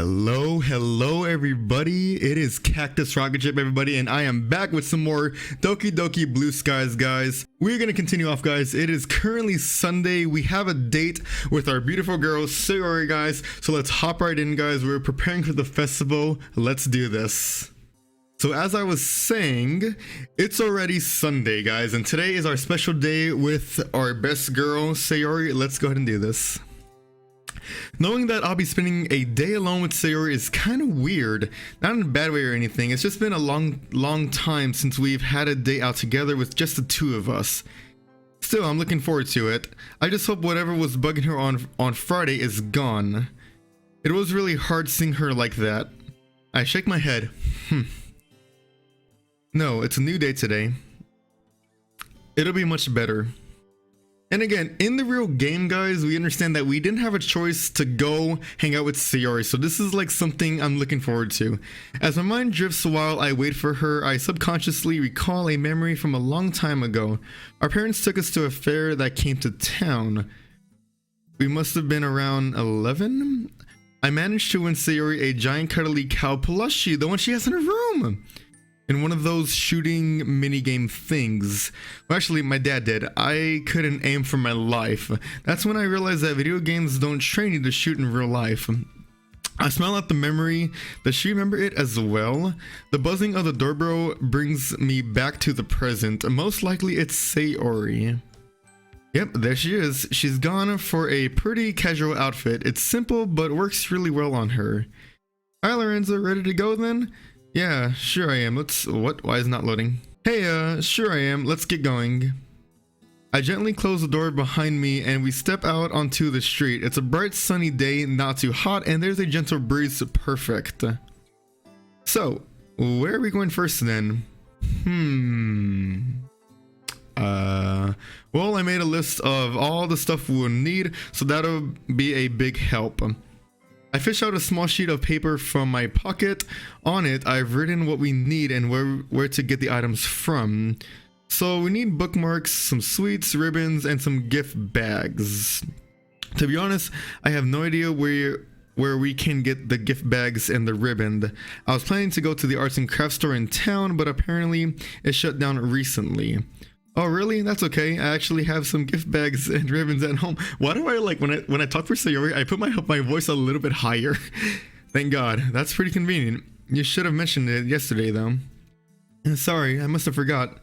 Hello everybody, it is Cactus Rocket Ship everybody, and I am back with some more Doki Blue Skies, guys. We're gonna continue off, guys. It is currently Sunday. We have a date with our beautiful girl Sayori, guys, so let's hop right in, guys. We're preparing for the festival. Let's do this. So as I was saying, it's already Sunday, guys, and today is our special day with our best girl Sayori. Let's go ahead and do this. Knowing that I'll be spending a day alone with Sayori is kind of weird. Not in a bad way or anything. It's just been a long time since we've had a day out together with just the two of us. Still, I'm looking forward to it. I just hope whatever was bugging her on Friday is gone. It was really hard seeing her like that. I shake my head. No, it's a new day today. It'll be much better. And again, in the real game, guys, we understand that we didn't have a choice to go hang out with Sayori, so this is like something I'm looking forward to. As my mind drifts while I wait for her, I subconsciously recall a memory from a long time ago. Our parents took us to a fair that came to town. We must have been around 11? I managed to win Sayori a giant cuddly cow plushie, the one she has in her room. In one of those shooting minigame things. Well, actually, my dad did. I couldn't aim for my life. That's when I realized that video games don't train you to shoot in real life. I smile at the memory. Does she remember it as well? The buzzing of the doorbell brings me back to the present. Most likely it's Sayori. Yep, there she is. She's gone for a pretty casual outfit. It's simple, but works really well on her. Hi, Lorenzo, ready to go then? Yeah, sure I am. Why is it not loading? Hey, sure I am. Let's get going. I gently close the door behind me and we step out onto the street. It's a bright sunny day, not too hot, and there's a gentle breeze. Perfect. So, where are we going first then? Well, I made a list of all the stuff we'll need, so that'll be a big help. I fish out a small sheet of paper from my pocket. On it, I've written what we need and where to get the items from. So we need bookmarks, some sweets, ribbons, and some gift bags. To be honest, I have no idea where we can get the gift bags and the ribbon. I was planning to go to the arts and crafts store in town, but apparently it shut down recently. Oh really? That's okay. I actually have some gift bags and ribbons at home. Why do I like when I talk for Sayori, I put my voice a little bit higher? Thank God. That's pretty convenient. You should have mentioned it yesterday though. Sorry, I must have forgot.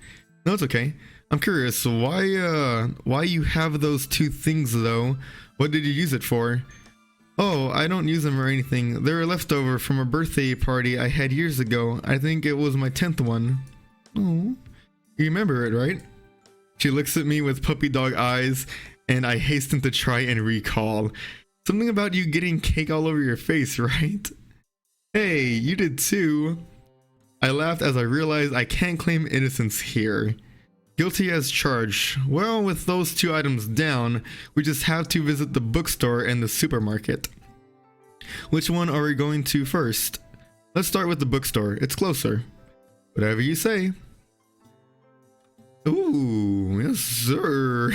No, it's okay. I'm curious, why you have those two things though? What did you use it for? Oh, I don't use them or anything. They were left over from a birthday party I had years ago. I think it was my 10th one. Oh, you remember it, right? She looks at me with puppy dog eyes, and I hasten to try and recall. Something about you getting cake all over your face, right? Hey, you did too. I laughed as I realized I can't claim innocence here. Guilty as charged. Well, with those two items down, we just have to visit the bookstore and the supermarket. Which one are we going to first? Let's start with the bookstore. It's closer. Whatever you say. Ooh, yes sir.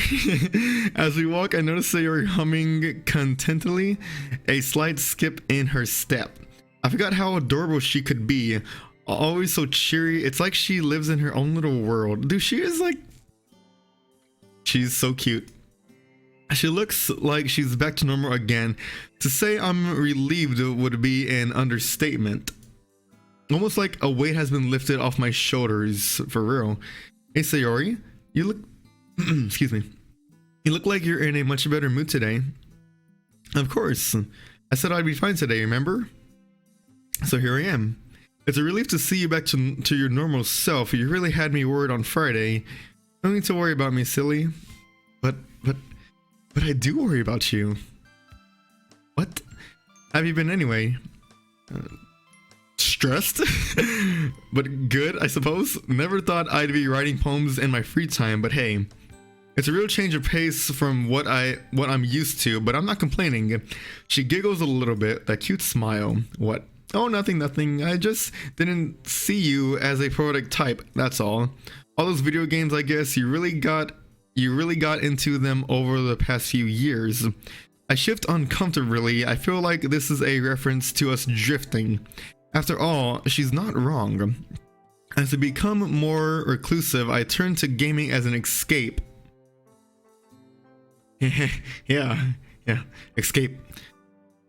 As we walk, I notice Sayori humming contentedly, a slight skip in her step. I forgot how adorable she could be. Always so cheery. It's like she lives in her own little world. Dude, she's so cute. She looks like she's back to normal again. To say I'm relieved would be an understatement. Almost like a weight has been lifted off my shoulders, for real. Hey Sayori, you look excuse me. You look like you're in a much better mood today. Of course. I said I'd be fine today, remember? So here I am. It's a relief to see you back to your normal self. You really had me worried on Friday. No need to worry about me, silly. But I do worry about you. What? Have you been anyway? Stressed? But good, I suppose. Never thought I'd be writing poems in my free time, but hey, it's a real change of pace from what I'm used to, but I'm not complaining. She giggles a little bit, that cute smile. What? Oh, nothing. I just didn't see you as a poetic type, that's all. All those video games, I guess you really got into them over the past few years. I shift uncomfortably. I feel like this is a reference to us drifting. After all, she's not wrong. As I become more reclusive, I turn to gaming as an escape. yeah, escape.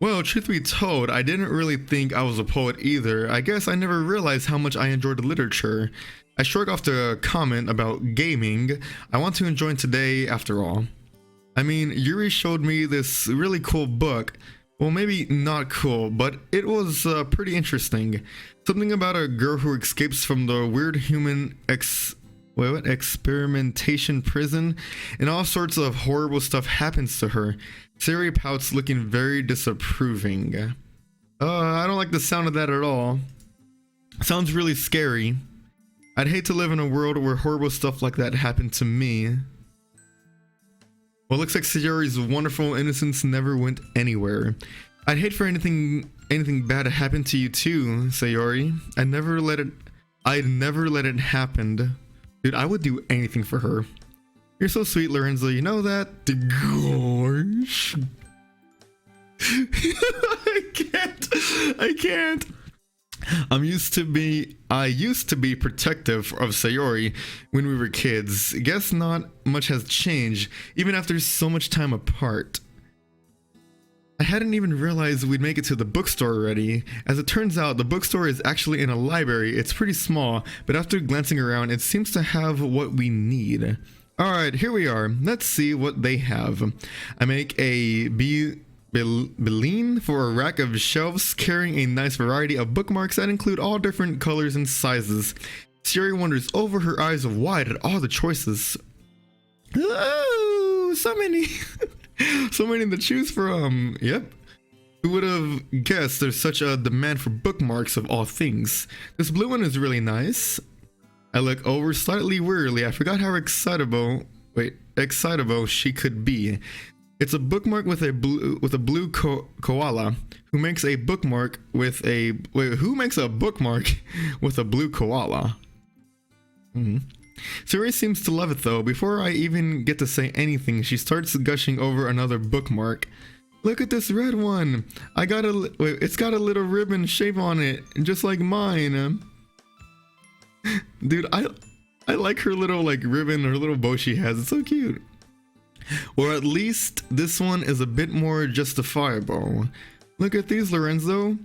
Well, truth be told, I didn't really think I was a poet either. I guess I never realized how much I enjoyed literature. I shrugged off the comment about gaming. I want to enjoy today after all. I mean, Yuri showed me this really cool book. Well, maybe not cool, but it was pretty interesting. Something about a girl who escapes from the weird human experimentation prison, and all sorts of horrible stuff happens to her. Sayori pouts, looking very disapproving. I don't like the sound of that at all. Sounds really scary. I'd hate to live in a world where horrible stuff like that happened to me. Well, looks like Sayori's wonderful innocence never went anywhere. I'd hate for anything bad to happen to you too, Sayori. I'd never let it happen. Dude, I would do anything for her. You're so sweet, Lorenzo. You know that? Gosh. I can't. I used to be protective of Sayori when we were kids. Guess not much has changed, even after so much time apart. I hadn't even realized we'd make it to the bookstore already. As it turns out, the bookstore is actually in a library. It's pretty small, but after glancing around, it seems to have what we need. Alright, here we are. Let's see what they have. I make a Beline for a rack of shelves carrying a nice variety of bookmarks that include all different colors and sizes. Sayori wonders over her eyes wide at all the choices. Oh, so many. So many to choose from. Yep. Who would have guessed there's such a demand for bookmarks of all things? This blue one is really nice. I look over slightly wearily. I forgot how excitable she could be. It's a bookmark with a blue koala. Who makes a bookmark with a blue koala? Sayori seems to love it though. Before I even get to say anything, she starts gushing over another bookmark. Look at this red one. It's got a little ribbon shape on it, just like mine. Dude, I like her little ribbon, her little bow she has. It's so cute. Or at least this one is a bit more justifiable. Look at these, Lorenzo.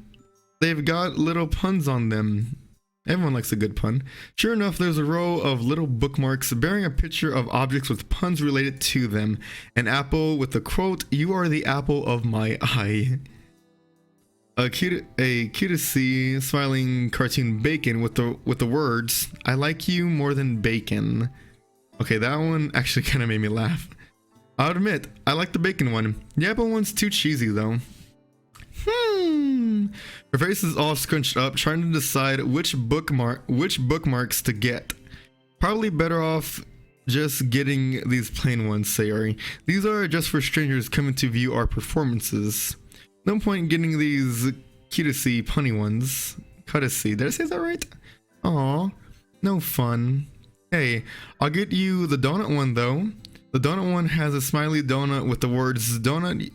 They've got little puns on them. Everyone likes a good pun. Sure enough, there's a row of little bookmarks bearing a picture of objects with puns related to them. An apple with the quote, "You are the apple of my eye." A cutesy smiling cartoon bacon with the words, "I like you more than bacon." Okay, that one actually kind of made me laugh. I'll admit, I like the bacon one. The apple one's too cheesy though. Her face is all scrunched up, trying to decide which bookmarks to get. Probably better off just getting these plain ones, Sayori. These are just for strangers coming to view our performances. No point getting these cutesy punny ones. Cutesy, did I say that right? Aw, no fun. Hey, I'll get you the donut one though. The donut one has a smiley donut with the words, Donut,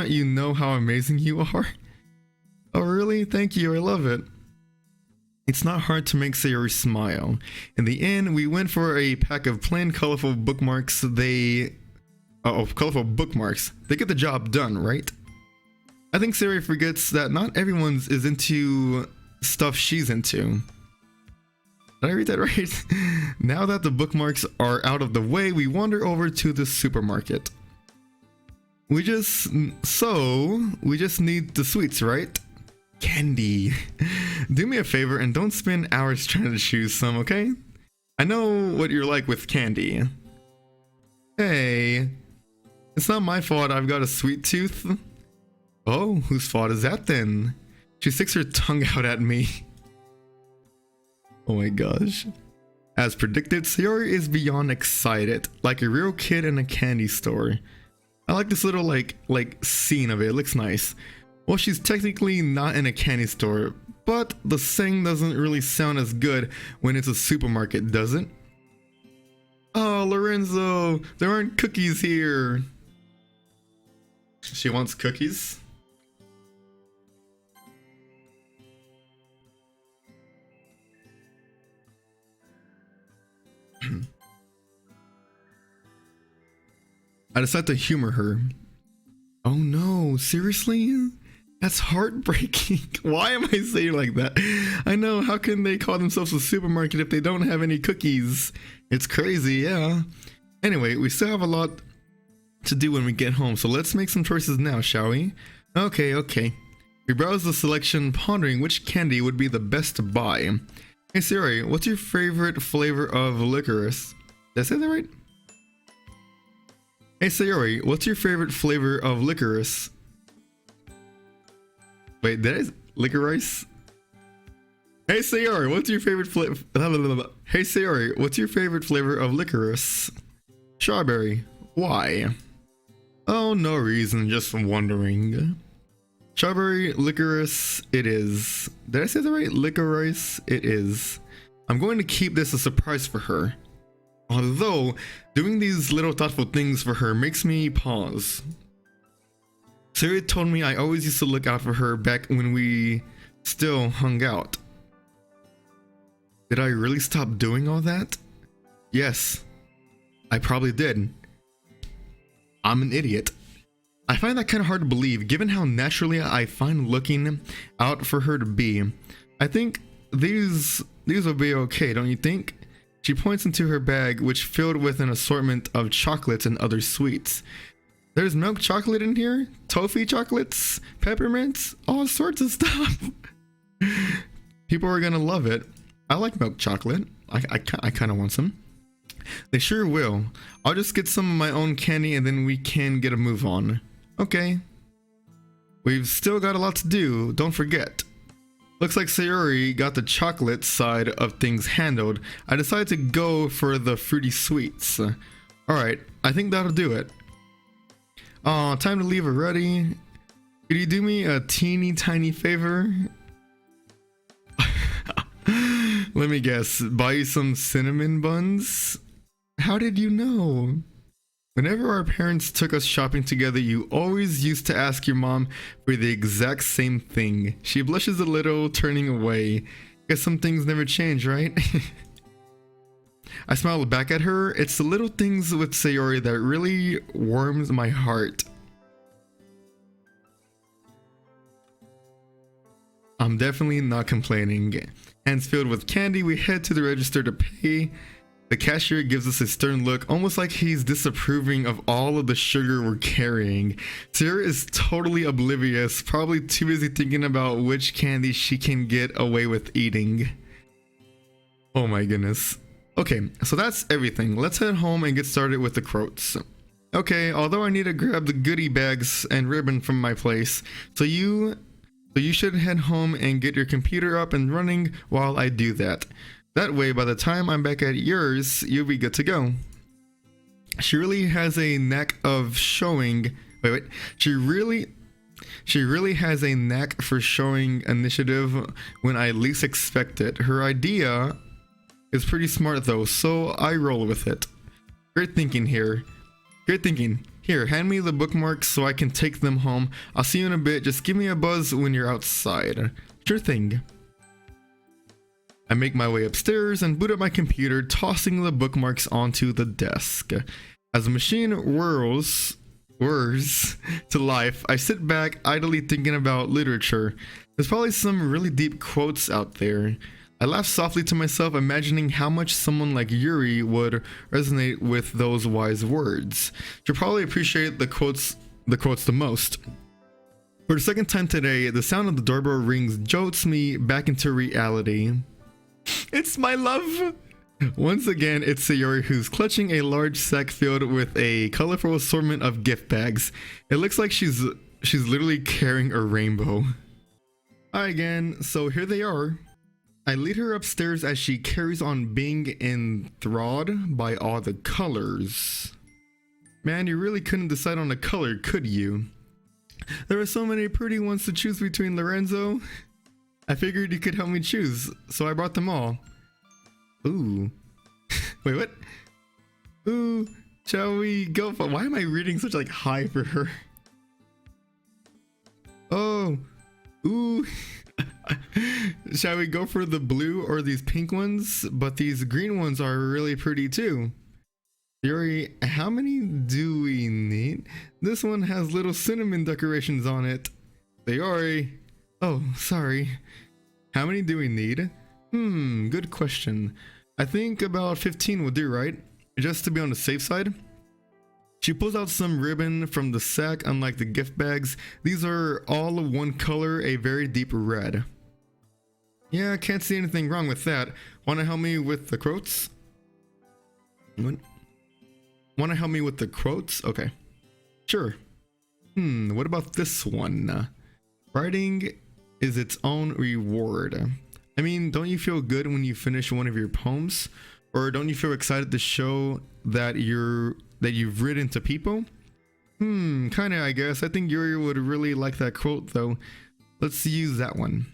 you know how amazing you are? Oh really? Thank you, I love it. It's not hard to make Sayori smile. In the end, we went for a pack of plain colorful bookmarks. Colorful bookmarks. They get the job done, right? I think Sayori forgets that not everyone is into stuff she's into. Did I read that right? Now that the bookmarks are out of the way, we wander over to the supermarket. We just need the sweets, right? Candy. Do me a favor and don't spend hours trying to choose some, okay? I know what you're like with candy. Hey, it's not my fault I've got a sweet tooth. Oh, whose fault is that then? She sticks her tongue out at me. Oh my gosh. As predicted, Sayori is beyond excited, like a real kid in a candy store. I like this little scene of it. It looks nice. Well, she's technically not in a candy store, but the saying doesn't really sound as good when it's a supermarket, does it? Oh, Lorenzo, there aren't cookies here. She wants cookies. I decided to humor her. Oh no, seriously? That's heartbreaking. Why am I saying like that? I know, how can they call themselves a supermarket if they don't have any cookies? It's crazy, yeah. Anyway, we still have a lot to do when we get home, so let's make some choices now, shall we? Okay. We browse the selection, pondering which candy would be the best to buy. Hey Sayori, what's your favorite flavor of licorice? Did I say that right? Hey Sayori, what's your favorite flavor of licorice? Wait, licorice? Hey Sayori, what's your favorite flavor? Hey Sayori, what's your favorite flavor of licorice? Strawberry. Why? Oh, no reason, just wondering. Strawberry, licorice, it is. Did I say that right? Licorice, it is. I'm going to keep this a surprise for her. Although, doing these little thoughtful things for her makes me pause. Sayori told me I always used to look out for her back when we still hung out. Did I really stop doing all that? Yes, I probably did. I'm an idiot. I find that kind of hard to believe, given how naturally I find looking out for her to be. I think these will be okay, don't you think? She points into her bag, which filled with an assortment of chocolates and other sweets. There's milk chocolate in here, toffee chocolates, peppermints, all sorts of stuff. People are gonna love it. I like milk chocolate. I kind of want some. They sure will. I'll just get some of my own candy and then we can get a move on. Okay. We've still got a lot to do, don't forget. Looks like Sayori got the chocolate side of things handled. I decided to go for the fruity sweets. Alright, I think that'll do it. Time to leave already. Could you do me a teeny tiny favor? Let me guess, buy you some cinnamon buns? How did you know? Whenever our parents took us shopping together, you always used to ask your mom for the exact same thing. She blushes a little, turning away. Guess some things never change, right? I smiled back at her. It's the little things with Sayori that really warms my heart. I'm definitely not complaining. Hands filled with candy, we head to the register to pay. The cashier gives us a stern look, almost like he's disapproving of all of the sugar we're carrying. Sayori is totally oblivious, probably too busy thinking about which candy she can get away with eating. Oh my goodness. Okay, so that's everything. Let's head home and get started with the quotes. Okay, although I need to grab the goodie bags and ribbon from my place, so you should head home and get your computer up and running while I do that. That way, by the time I'm back at yours, you'll be good to go. She really has a knack of showing... Wait. She really has a knack for showing initiative when I least expect it. Her idea is pretty smart though, so I roll with it. Great thinking here. Great thinking. Here, hand me the bookmarks so I can take them home. I'll see you in a bit. Just give me a buzz when you're outside. Sure thing. I make my way upstairs and boot up my computer, tossing the bookmarks onto the desk. As the machine whirs to life, I sit back, idly thinking about literature. There's probably some really deep quotes out there. I laugh softly to myself, imagining how much someone like Yuri would resonate with those wise words. She'll probably appreciate the quotes the most. For the second time today, the sound of the doorbell rings jolts me back into reality. It's my love! Once again, it's Sayori who's clutching a large sack filled with a colorful assortment of gift bags. It looks like she's literally carrying a rainbow. Hi again, so here they are. I lead her upstairs as she carries on being enthralled by all the colors. Man, you really couldn't decide on a color, could you? There were so many pretty ones to choose between, Lorenzo. I figured you could help me choose, so I brought them all. Ooh. Wait, what? Ooh, shall we go for... Why am I reading such like high for her? Oh, ooh. Shall we go for the blue or these pink ones? But these green ones are really pretty too. Sayori, how many do we need? This one has little cinnamon decorations on it. Sayori. Oh, sorry. How many do we need? Good question. I think about 15 will do, right? Just to be on the safe side. She pulls out some ribbon from the sack. Unlike the gift bags, these are all one color, a very deep red. Yeah, I can't see anything wrong with that. Wanna help me with the quotes? Wanna help me with the quotes? Okay. Sure. What about this one? Writing is its own reward. I mean, don't you feel good when you finish one of your poems? Or don't you feel excited to show that you've written to people? Kinda, I guess. I think Yuri would really like that quote though. Let's use that one.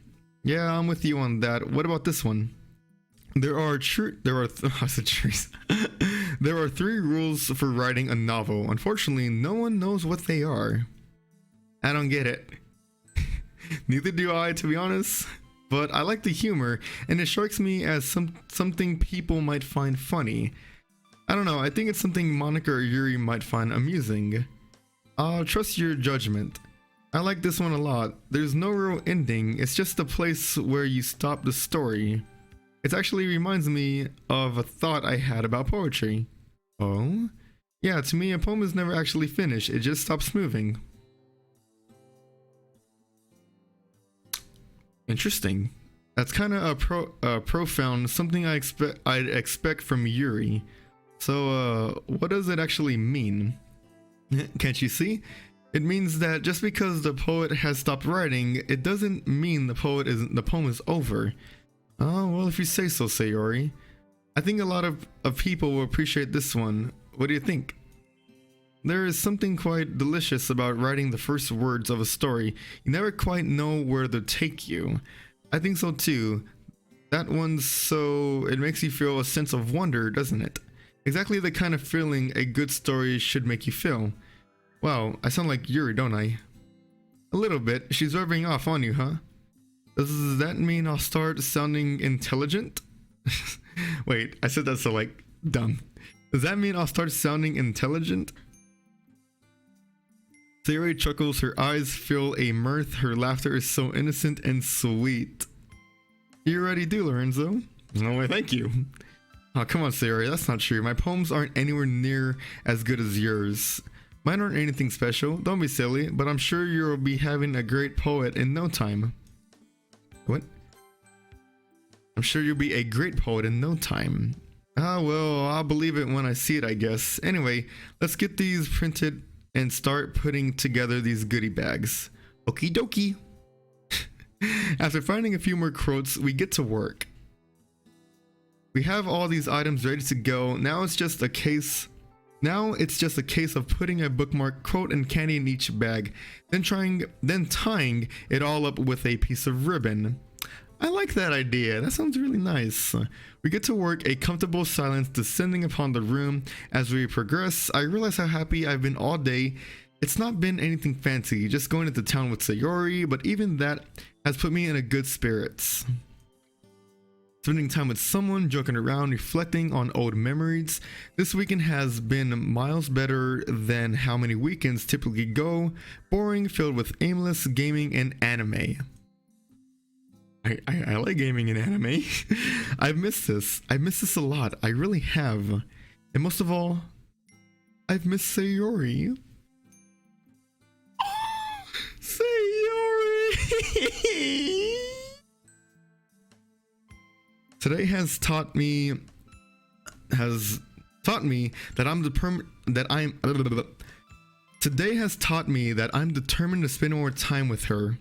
Yeah, I'm with you on that. What about this one? There are 3 rules for writing a novel. Unfortunately, no one knows what they are. I don't get it. Neither do I, to be honest. But I like the humor, and it strikes me as something people might find funny. I don't know, I think it's something Monica or Yuri might find amusing. I'll trust your judgment. I like this one a lot. There's no real ending, it's just a place where you stop the story. It actually reminds me of a thought I had about poetry. Oh? Yeah, to me a poem is never actually finished, it just stops moving. Interesting. That's kind of a profound, something I'd expect from Yuri. So, what does it actually mean? Can't you see? It means that just because the poet has stopped writing, it doesn't mean the poem is over. Oh, well, if you say so, Sayori. I think a lot of people will appreciate this one. What do you think? There is something quite delicious about writing the first words of a story. You never quite know where they'll take you. I think so too. That one's so... it makes you feel a sense of wonder, doesn't it? Exactly the kind of feeling a good story should make you feel. Wow, I sound like Yuri, don't I? A little bit. She's rubbing off on you, huh? Does that mean I'll start sounding intelligent? Wait, I said that so like dumb. Does that mean I'll start sounding intelligent? Sayori chuckles, her eyes fill a mirth, her laughter is so innocent and sweet. You already do, Lorenzo. No way, thank you. Oh, come on, Sayori, that's not true. My poems aren't anywhere near as good as yours. Mine aren't anything special, don't be silly, but I'm sure you'll be having a great poet in no time. What? I'm sure you'll be a great poet in no time. Ah, well, I'll believe it when I see it, I guess. Anyway, let's get these printed and start putting together these goodie bags. Okie dokie. After finding a few more quotes, we get to work. We have all these items ready to go. Now it's just a case of putting a bookmark, quote, and candy in each bag, then tying it all up with a piece of ribbon. I like that idea. That sounds really nice. We get to work, a comfortable silence descending upon the room. As we progress, I realize how happy I've been all day. It's not been anything fancy, just going into town with Sayori, but even that has put me in a good spirits. Spending time with someone, joking around, reflecting on old memories. This weekend has been miles better than how many weekends typically go. Boring, filled with aimless gaming and anime. I like gaming and anime. I've missed this. I miss this a lot. I really have. And most of all, I've missed Sayori. Sayori! Today has taught me that I'm determined to spend more time with her.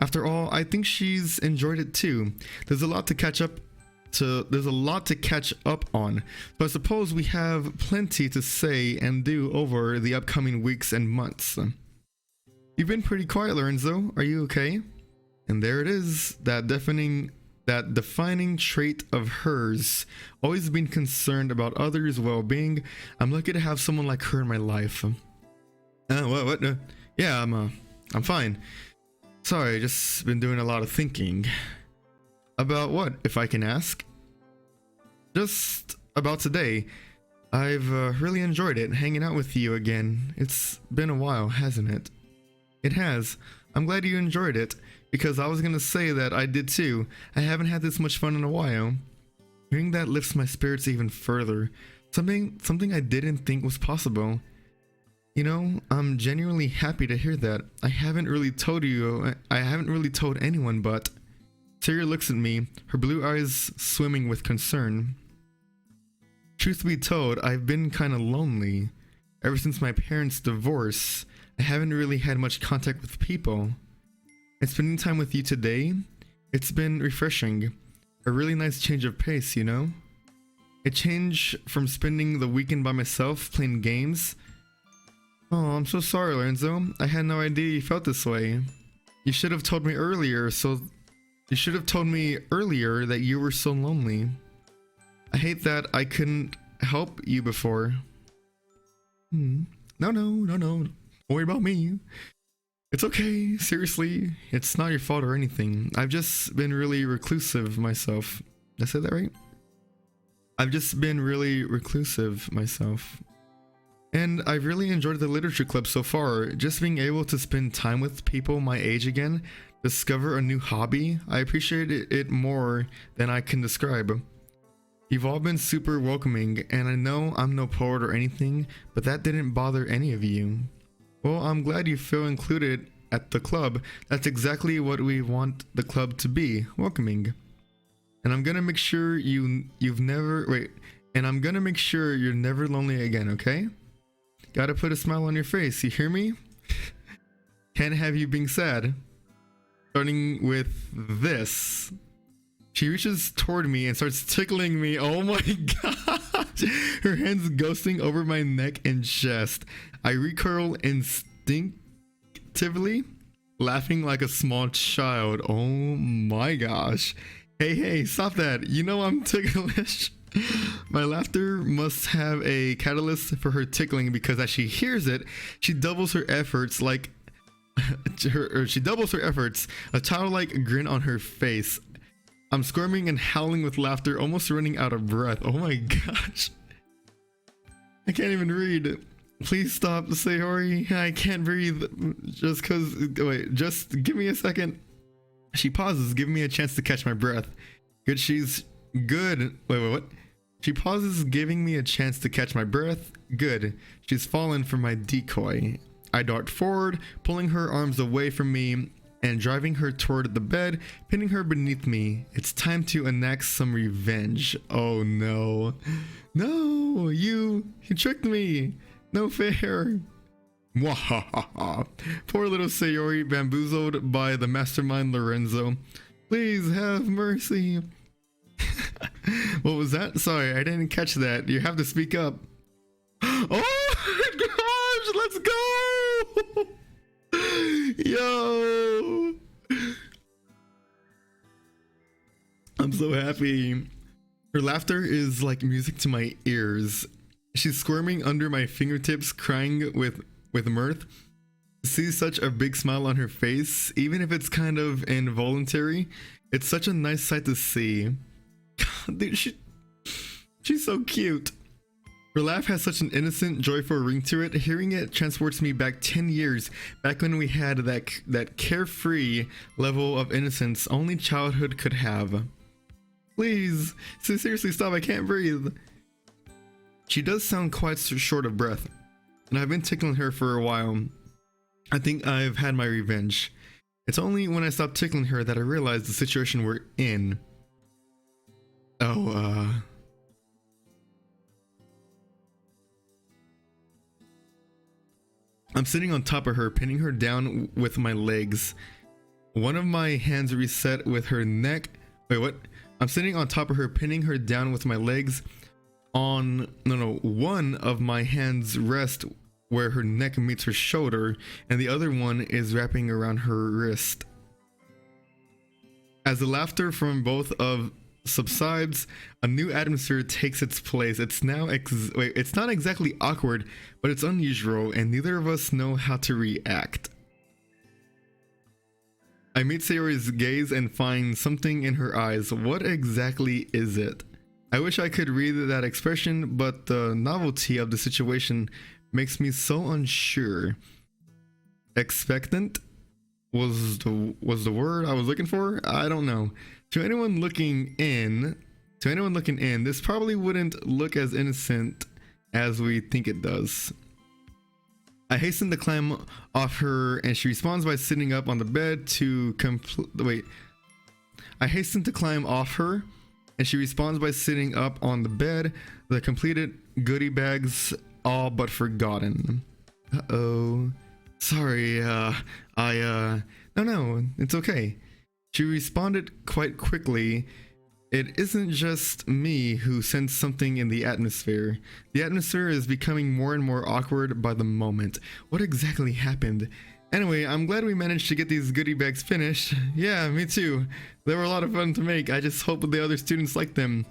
After all, I think she's enjoyed it too. There's a lot to catch up on, but I suppose we have plenty to say and do over the upcoming weeks and months. You've been pretty quiet, Lorenzo. Are you okay? And there it is, that defining trait of hers, always been concerned about others' well-being. I'm lucky to have someone like her in my life. Yeah, I'm fine. Sorry, just been doing a lot of thinking. About what, if I can ask? Just about today. I've really enjoyed it, hanging out with you again. It's been a while, hasn't it? It has. I'm glad you enjoyed it, because I was gonna say that I did too. I haven't had this much fun in a while. Hearing that lifts my spirits even further. Something I didn't think was possible. You know, I'm genuinely happy to hear that. I haven't really told anyone, but... Sayori looks at me, her blue eyes swimming with concern. Truth be told, I've been kinda lonely. Ever since my parents' divorce, I haven't really had much contact with people. And spending time with you today, it's been refreshing. A really nice change of pace, you know? A change from spending the weekend by myself playing games. Oh, I'm so sorry, Lorenzo. I had no idea you felt this way. You should have told me earlier, that you were so lonely. I hate that I couldn't help you before. No. Don't worry about me. It's okay, seriously. It's not your fault or anything. I've just been really reclusive myself. Did I say that right? I've just been really reclusive myself. And I've really enjoyed the literature club so far. Just being able to spend time with people my age again, discover a new hobby, I appreciate it more than I can describe. You've all been super welcoming, and I know I'm no poet or anything, but that didn't bother any of you. Well, I'm glad you feel included at the club. That's exactly what we want the club to be, welcoming. And I'm gonna make sure you're never lonely again, okay? Gotta put a smile on your face, you hear me? Can't have you being sad. Starting with this. She reaches toward me and starts tickling me. Oh my gosh! Her hands ghosting over my neck and chest. I recoil instinctively, laughing like a small child. Oh my gosh. Hey, stop that. You know I'm ticklish. My laughter must have a catalyst for her tickling, because as she hears it, she doubles her efforts, a childlike grin on her face. I'm squirming and howling with laughter, almost running out of breath. Oh my gosh. I can't even read. Please stop, Sayori. I can't breathe. Just give me a second. She pauses, giving me a chance to catch my breath. What? She pauses, giving me a chance to catch my breath. Good. She's fallen for my decoy. I dart forward, pulling her arms away from me and driving her toward the bed, pinning her beneath me. It's time to enact some revenge. Oh no. No, you tricked me. No fair. Mwahaha. Poor little Sayori, bamboozled by the mastermind Lorenzo. Please have mercy. What was that? Sorry, I didn't catch that. You have to speak up. Oh my gosh, let's go! Yo! I'm so happy. Her laughter is like music to my ears. She's squirming under my fingertips, crying with mirth. To see such a big smile on her face, even if it's kind of involuntary, it's such a nice sight to see. God, dude, she's so cute. Her laugh has such an innocent, joyful ring to it. Hearing it transports me back 10 years, back when we had that carefree level of innocence only childhood could have. Please, seriously, stop, I can't breathe. She does sound quite short of breath, and I've been tickling her for a while. I think I've had my revenge. It's only when I stopped tickling her that I realized the situation we're in. I'm sitting on top of her, pinning her down with my legs. One of my hands reset with her neck. Wait, what? I'm sitting on top of her, pinning her down with my legs. One of my hands rests where her neck meets her shoulder, and the other one is wrapping around her wrist. As the laughter from both of subsides, a new atmosphere takes its place. It's now it's not exactly awkward, but it's unusual, and neither of us know how to react. I meet Sayori's gaze and find something in her eyes. What exactly is it? I wish I could read that expression, but the novelty of the situation makes me so unsure. Expectant was the word I was looking for? I don't know. To anyone looking in, this probably wouldn't look as innocent as we think it does. I hasten to climb off her, and she responds by sitting up on the bed to I hasten to climb off her, and she responds by sitting up on the bed, the completed goodie bags all but forgotten. Uh-oh. Sorry, no, it's okay. She responded quite quickly. It isn't just me who sensed something in the atmosphere. The atmosphere is becoming more and more awkward by the moment. What exactly happened? Anyway, I'm glad we managed to get these goodie bags finished. Yeah, me too. They were a lot of fun to make. I just hope the other students like them.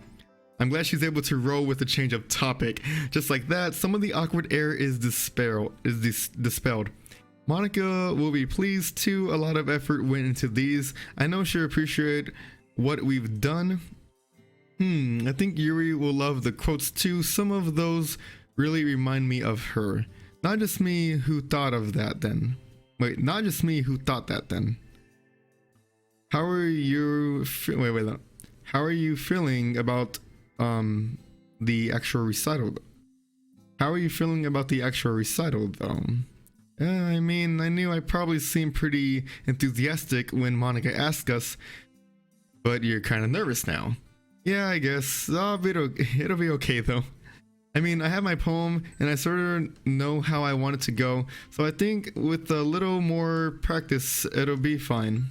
I'm glad she's able to roll with the change of topic. Just like that, some of the awkward air is dispelled. Monica will be pleased too. A lot of effort went into these. I know she'll appreciate what we've done. I think Yuri will love the quotes too. Some of those really remind me of her. Not just me who thought of that then. Wait, not just me who thought that then. How are you How are you feeling about the actual recital? How are you feeling about the actual recital though? I mean, I knew I probably seemed pretty enthusiastic when Monica asked us, but you're kind of nervous now. Yeah, I guess. It'll be okay though. I mean, I have my poem and I sort of know how I want it to go, so I think with a little more practice, it'll be fine.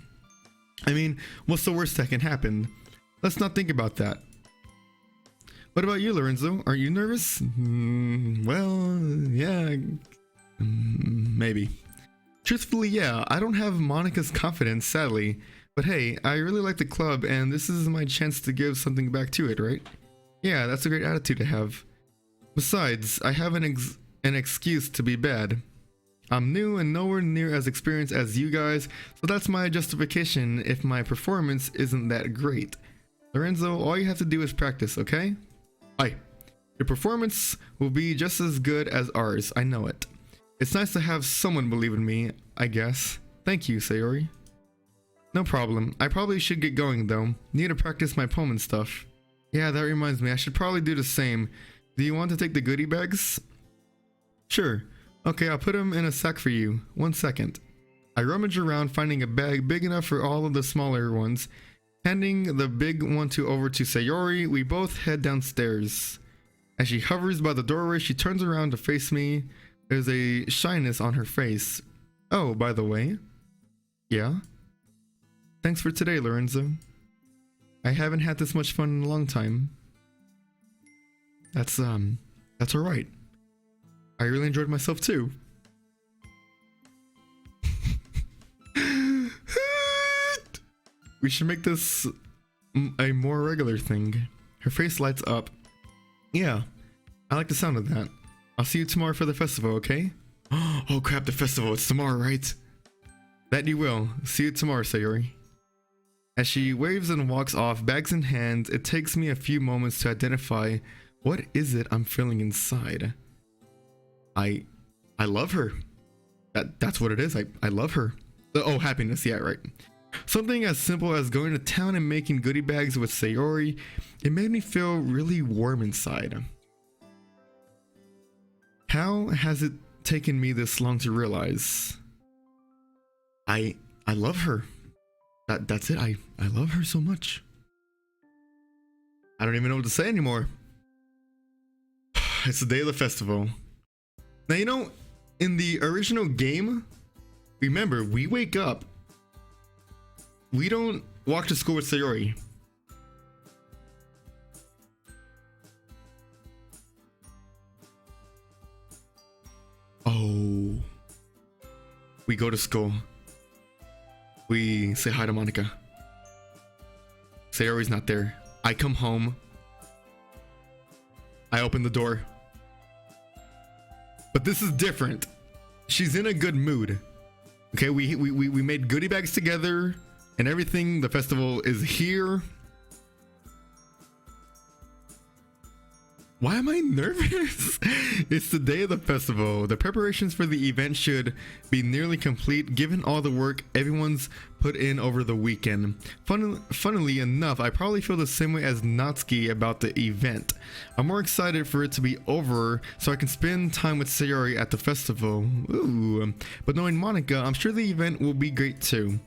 I mean, what's the worst that can happen? Let's not think about that. What about you, Lorenzo? Are you nervous? Well, yeah, maybe. Truthfully, yeah, I don't have Monica's confidence, sadly. But hey, I really like the club, and this is my chance to give something back to it, right? Yeah, that's a great attitude to have. Besides, I have an excuse to be bad. I'm new and nowhere near as experienced as you guys, so that's my justification if my performance isn't that great. Lorenzo, all you have to do is practice, okay? Aye. Your performance will be just as good as ours, I know it. It's nice to have someone believe in me, I guess. Thank you, Sayori. No problem. I probably should get going though. Need to practice my poem and stuff. Yeah, that reminds me. I should probably do the same. Do you want to take the goodie bags? Sure. Okay, I'll put them in a sack for you. 1 second. I rummage around finding a bag big enough for all of the smaller ones. Handing the big one over to Sayori, we both head downstairs. As she hovers by the doorway, she turns around to face me. There's a shyness on her face. Oh, by the way. Yeah? Thanks for today, Lorenzo. I haven't had this much fun in a long time. That's alright. I really enjoyed myself too. We should make this a more regular thing. Her face lights up. Yeah, I like the sound of that. I'll see you tomorrow for the festival, okay? Oh crap, the festival, it's tomorrow, right? That you will. See you tomorrow, Sayori. As she waves and walks off, bags in hand, it takes me a few moments to identify what is it I'm feeling inside. I love her. That's what it is. I love her. Oh, happiness, yeah, right. Something as simple as going to town and making goodie bags with Sayori, it made me feel really warm inside. How has it taken me this long to realize? I love her. That's it. I love her so much. I don't even know what to say anymore. It's the day of the festival. Now, you know, in the original game, remember, we wake up. We don't walk to school with Sayori. Oh. We go to school. We say hi to Monica. Sayori's not there. I come home. I open the door. But this is different. She's in a good mood. Okay, we made goodie bags together and everything. The festival is here. Why am I nervous? It's the day of the festival. The preparations for the event should be nearly complete given all the work everyone's put in over the weekend. Funnily enough, I probably feel the same way as Natsuki about the event. I'm more excited for it to be over so I can spend time with Sayori at the festival. Ooh. But knowing Monica, I'm sure the event will be great too.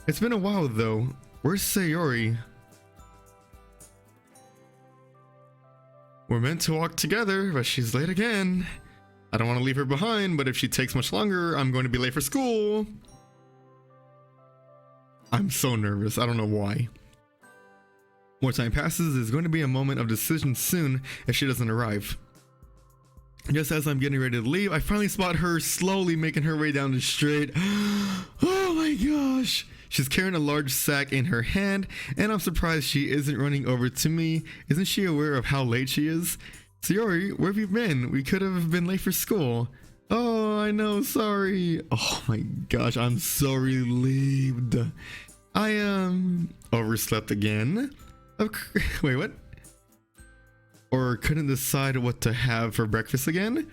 It's been a while though. Where's Sayori? We're meant to walk together, but she's late again. I don't want to leave her behind, but if she takes much longer, I'm going to be late for school. I'm so nervous. I don't know why. More time passes. There's going to be a moment of decision soon if she doesn't arrive. Just as I'm getting ready to leave, I finally spot her slowly making her way down the street. Oh my gosh. She's carrying a large sack in her hand, and I'm surprised she isn't running over to me. Isn't she aware of how late she is? Sayori, where have you been? We could have been late for school. Oh, I know, sorry. Oh my gosh, I'm so relieved. I overslept again. Wait, what? Or couldn't decide what to have for breakfast again?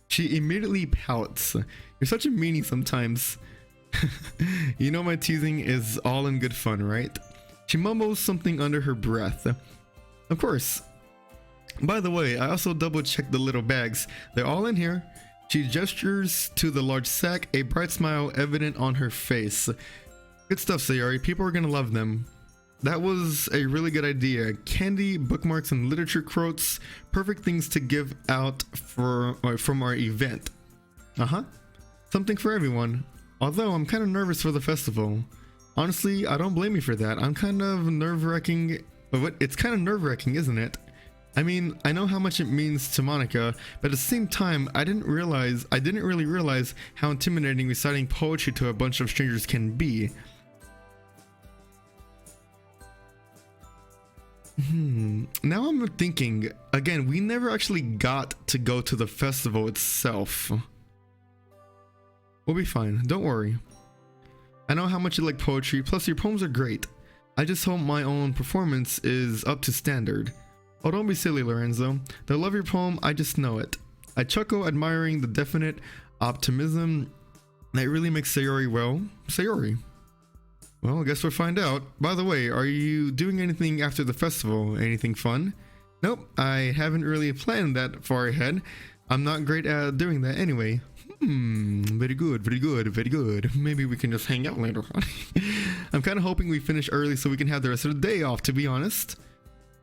She immediately pouts. You're such a meanie sometimes. You know my teasing is all in good fun, right? She mumbles something under her breath. Of course. By the way, I also double checked the little bags. They're all in here. She gestures to the large sack, a bright smile evident on her face. Good stuff, Sayori. People are gonna love them. That was a really good idea. Candy, bookmarks, and literature quotes. Perfect things to give out from our event. Something for everyone. Although I'm kind of nervous for the festival. Honestly, I don't blame you for that. I'm kind of nerve-wracking. It's kind of nerve-wracking, isn't it? I mean, I know how much it means to Monica, but at the same time, I didn't really realize how intimidating reciting poetry to a bunch of strangers can be. Now I'm thinking, again, we never actually got to go to the festival itself. We'll be fine, don't worry. I know how much you like poetry, plus your poems are great. I just hope my own performance is up to standard. Oh, don't be silly, Lorenzo. They'll love your poem, I just know it. I chuckle, admiring the definite optimism that really makes Sayori, Sayori. Well, I guess we'll find out. By the way, are you doing anything after the festival? Anything fun? Nope, I haven't really planned that far ahead. I'm not great at doing that anyway. Very good, very good, very good. Maybe we can just hang out later on. I'm kind of hoping we finish early so we can have the rest of the day off, to be honest.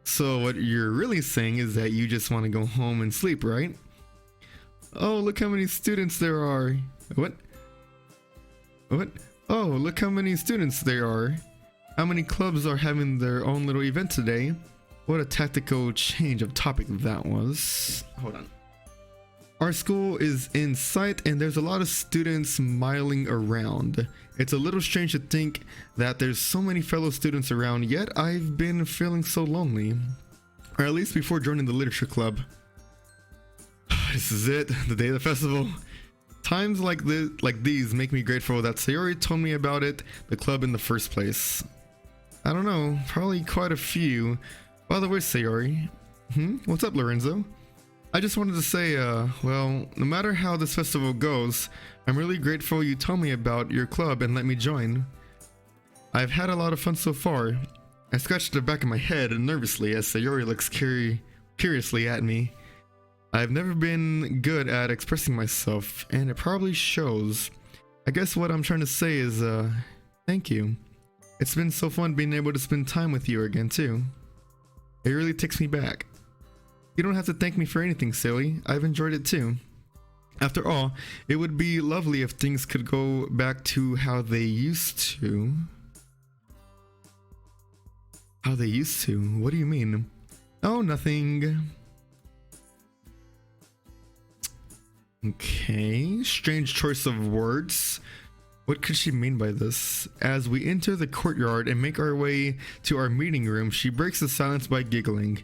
So what you're really saying is that you just want to go home and sleep, right? Oh, look how many students there are. What? Oh, look how many students there are. How many clubs are having their own little event today? What a tactical change of topic that was. Hold on. Our school is in sight and there's a lot of students miling around. It's a little strange to think that there's so many fellow students around, yet I've been feeling so lonely. Or at least before joining the literature club. This is it, the day of the festival. Times like these make me grateful that Sayori told me about the club in the first place. I don't know, probably quite a few. By the way, Sayori. What's up, Lorenzo? I just wanted to say, well, no matter how this festival goes, I'm really grateful you told me about your club and let me join. I've had a lot of fun so far. I scratched the back of my head nervously as Sayori looks curiously at me. I've never been good at expressing myself, and it probably shows. I guess what I'm trying to say is, thank you. It's been so fun being able to spend time with you again, too. It really takes me back. You don't have to thank me for anything, silly. I've enjoyed it too. After all, it would be lovely if things could go back to how they used to. How they used to? What do you mean? Oh, nothing. Okay, strange choice of words. What could she mean by this? As we enter the courtyard and make our way to our meeting room, she breaks the silence by giggling.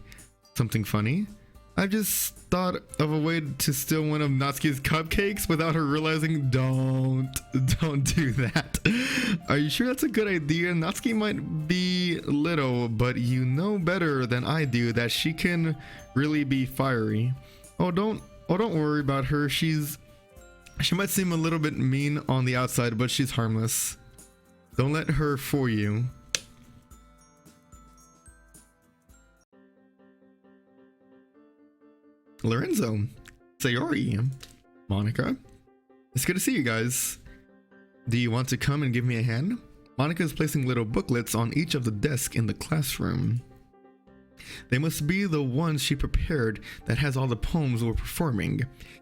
Something funny? I just thought of a way to steal one of Natsuki's cupcakes without her realizing. Don't do that. Are you sure that's a good idea? Natsuki might be little, but you know better than I do that she can really be fiery. Oh, don't worry about her. She might seem a little bit mean on the outside, but she's harmless. Don't let her fool you. Lorenzo, Sayori, Monica, it's good to see you guys. Do you want to come and give me a hand? Monica is placing little booklets on each of the desks in the classroom. They must be the ones she prepared that has all the poems we're performing.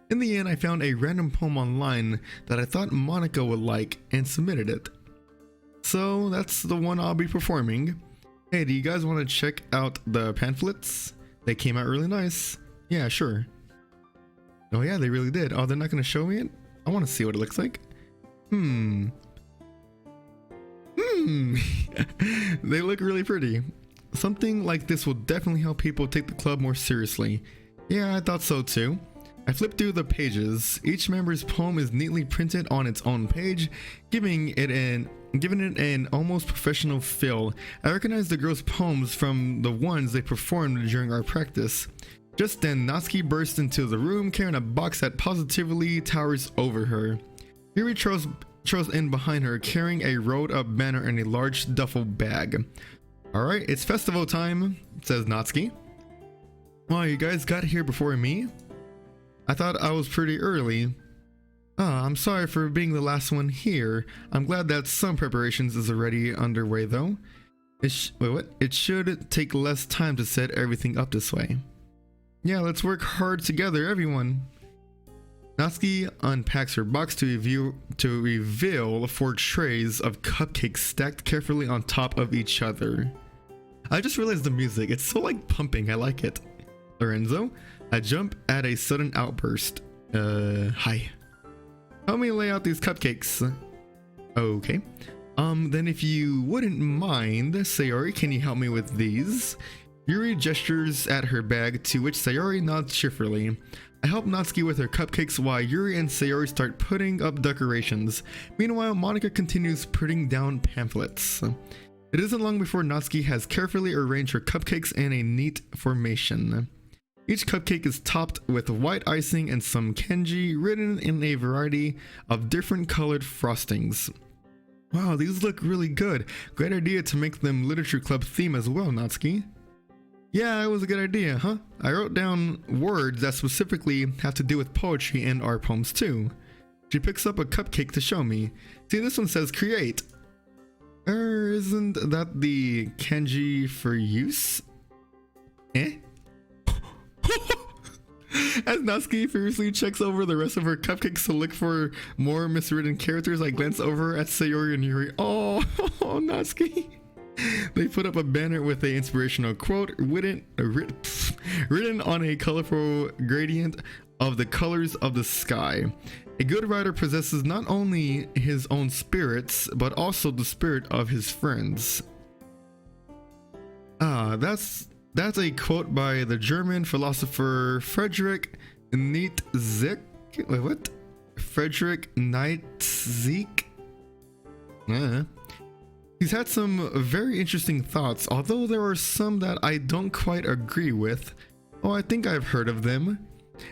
In the end, I found a random poem online that I thought Monica would like and submitted it. So that's the one I'll be performing. Hey, do you guys want to check out the pamphlets? They came out really nice. Yeah, sure. Oh yeah, they really did. Oh, they're not going to show me it? I want to see what it looks like. They look really pretty. Something like this will definitely help people take the club more seriously. Yeah, I thought so too. I flipped through the pages. Each member's poem is neatly printed on its own page, giving it an almost professional feel. I recognized the girls' poems from the ones they performed during our practice. Just then, Natsuki burst into the room carrying a box that positively towers over her. Yuri trotted in behind her, carrying a rolled-up banner and a large duffel bag. Alright, it's festival time, says Natsuki. Wow, you guys got here before me? I thought I was pretty early. I'm sorry for being the last one here. I'm glad that some preparations is already underway though. It should take less time to set everything up this way. Yeah, let's work hard together, everyone. Natsuki unpacks her box to reveal 4 trays of cupcakes stacked carefully on top of each other. I just realized the music. It's so like pumping. I like it. Lorenzo, I jump at a sudden outburst. Hi. Help me lay out these cupcakes. Okay. Then if you wouldn't mind, Sayori, can you help me with these? Yuri gestures at her bag, to which Sayori nods cheerfully. I help Natsuki with her cupcakes while Yuri and Sayori start putting up decorations. Meanwhile, Monica continues putting down pamphlets. It isn't long before Natsuki has carefully arranged her cupcakes in a neat formation. Each cupcake is topped with white icing and some kanji written in a variety of different colored frostings. Wow, these look really good. Great idea to make them literature club theme as well, Natsuki. Yeah, it was a good idea, huh? I wrote down words that specifically have to do with poetry in our poems too. She picks up a cupcake to show me. See, this one says create. Isn't that the kanji for use? Eh? As Natsuki furiously checks over the rest of her cupcakes to look for more miswritten characters, I glance over at Sayori and Yuri. Oh, Natsuki. They put up a banner with an inspirational quote written on a colorful gradient of the colors of the sky. A good writer possesses not only his own spirits, but also the spirit of his friends. That's a quote by the German philosopher Friedrich Nietzsche. Wait, what? Friedrich Nietzsche? He's had some very interesting thoughts, although there are some that I don't quite agree with. Oh, I think I've heard of them.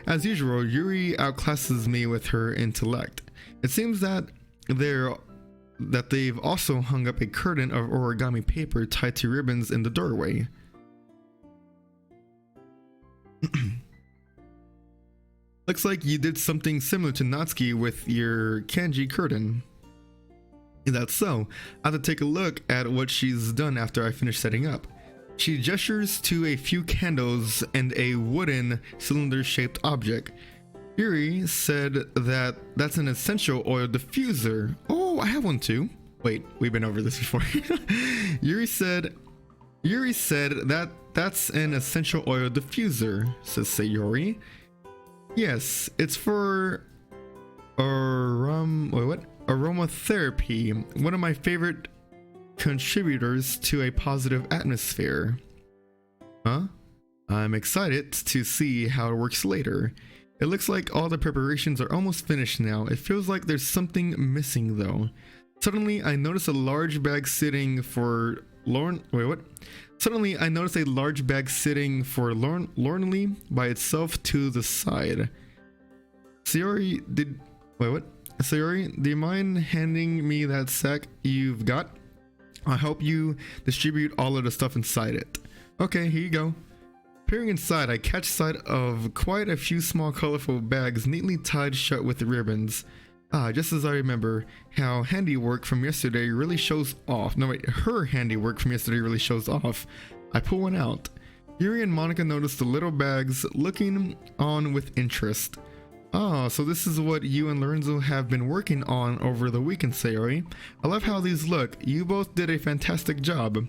As usual, Yuri outclasses me with her intellect. It seems that they've also hung up a curtain of origami paper tied to ribbons in the doorway. Looks like you did something similar to Natsuki with your kanji curtain. That's so. I have to take a look at what she's done after I finish setting up. She gestures to a few candles and a wooden cylinder-shaped object. Yuri said that that's an essential oil diffuser. Oh, I have one too. Wait, we've been over this before. Yuri said that that's an essential oil diffuser, says Sayori. Yes, it's for aromatherapy, one of my favorite contributors to a positive atmosphere. Huh? I'm excited to see how it works later. It looks like all the preparations are almost finished now. It feels like there's something missing though. Suddenly, I notice a large bag sitting for Lauren. Wait, what? Suddenly, I notice a large bag sitting for Laurenly by itself to the side. Sayori, Sayori, do you mind handing me that sack you've got? I'll help you distribute all of the stuff inside it. Okay, here you go. Peering inside, I catch sight of quite a few small colorful bags neatly tied shut with ribbons. Just as I remember, how handiwork from yesterday really shows off. No wait, her handiwork from yesterday really shows off. I pull one out. Yuri and Monica notice the little bags, looking on with interest. So this is what you and Lorenzo have been working on over the weekend, Sayori. I love how these look. You both did a fantastic job.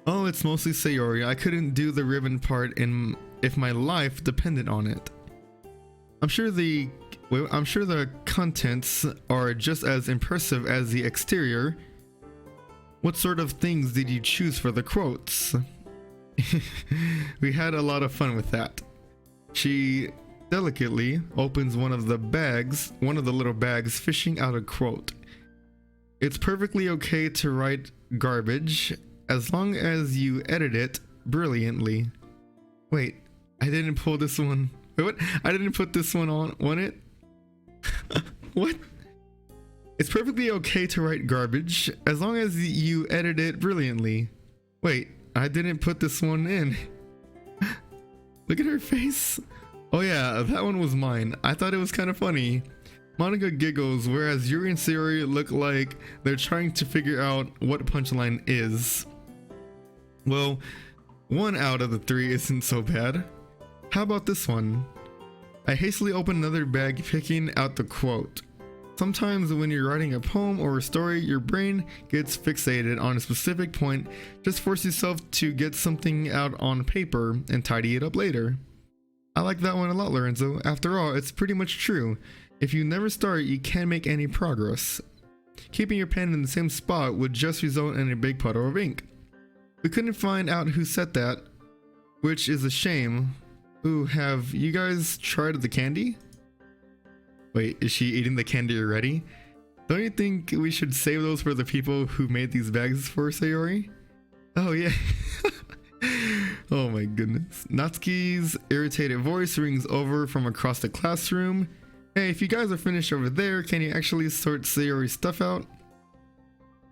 Oh, it's mostly Sayori. I couldn't do the ribbon part if my life depended on it. I'm sure the contents are just as impressive as the exterior. What sort of things did you choose for the quotes? We had a lot of fun with that. She delicately opens one of the little bags, fishing out a quote. It's perfectly okay to write garbage as long as you edit it brilliantly. Wait, I didn't pull this one. Wait, what? I didn't put this one on it? What? It's perfectly okay to write garbage as long as you edit it brilliantly. Wait, I didn't put this one in. Look at her face. Oh yeah, that one was mine. I thought it was kind of funny. Monica giggles, whereas Yuri and Sayori look like they're trying to figure out what punchline is. Well, 1 out of the 3 isn't so bad. How about this one? I hastily open another bag, picking out the quote. Sometimes when you're writing a poem or a story, your brain gets fixated on a specific point. Just force yourself to get something out on paper and tidy it up later. I like that one a lot, Lorenzo. After all, it's pretty much true. If you never start, you can't make any progress. Keeping your pen in the same spot would just result in a big puddle of ink. We couldn't find out who said that, which is a shame. Ooh, have you guys tried the candy? Wait, is she eating the candy already? Don't you think we should save those for the people who made these bags for Sayori? Oh yeah. Oh my goodness. Natsuki's irritated voice rings over from across the classroom. Hey, if you guys are finished over there, can you actually sort Sayori's stuff out?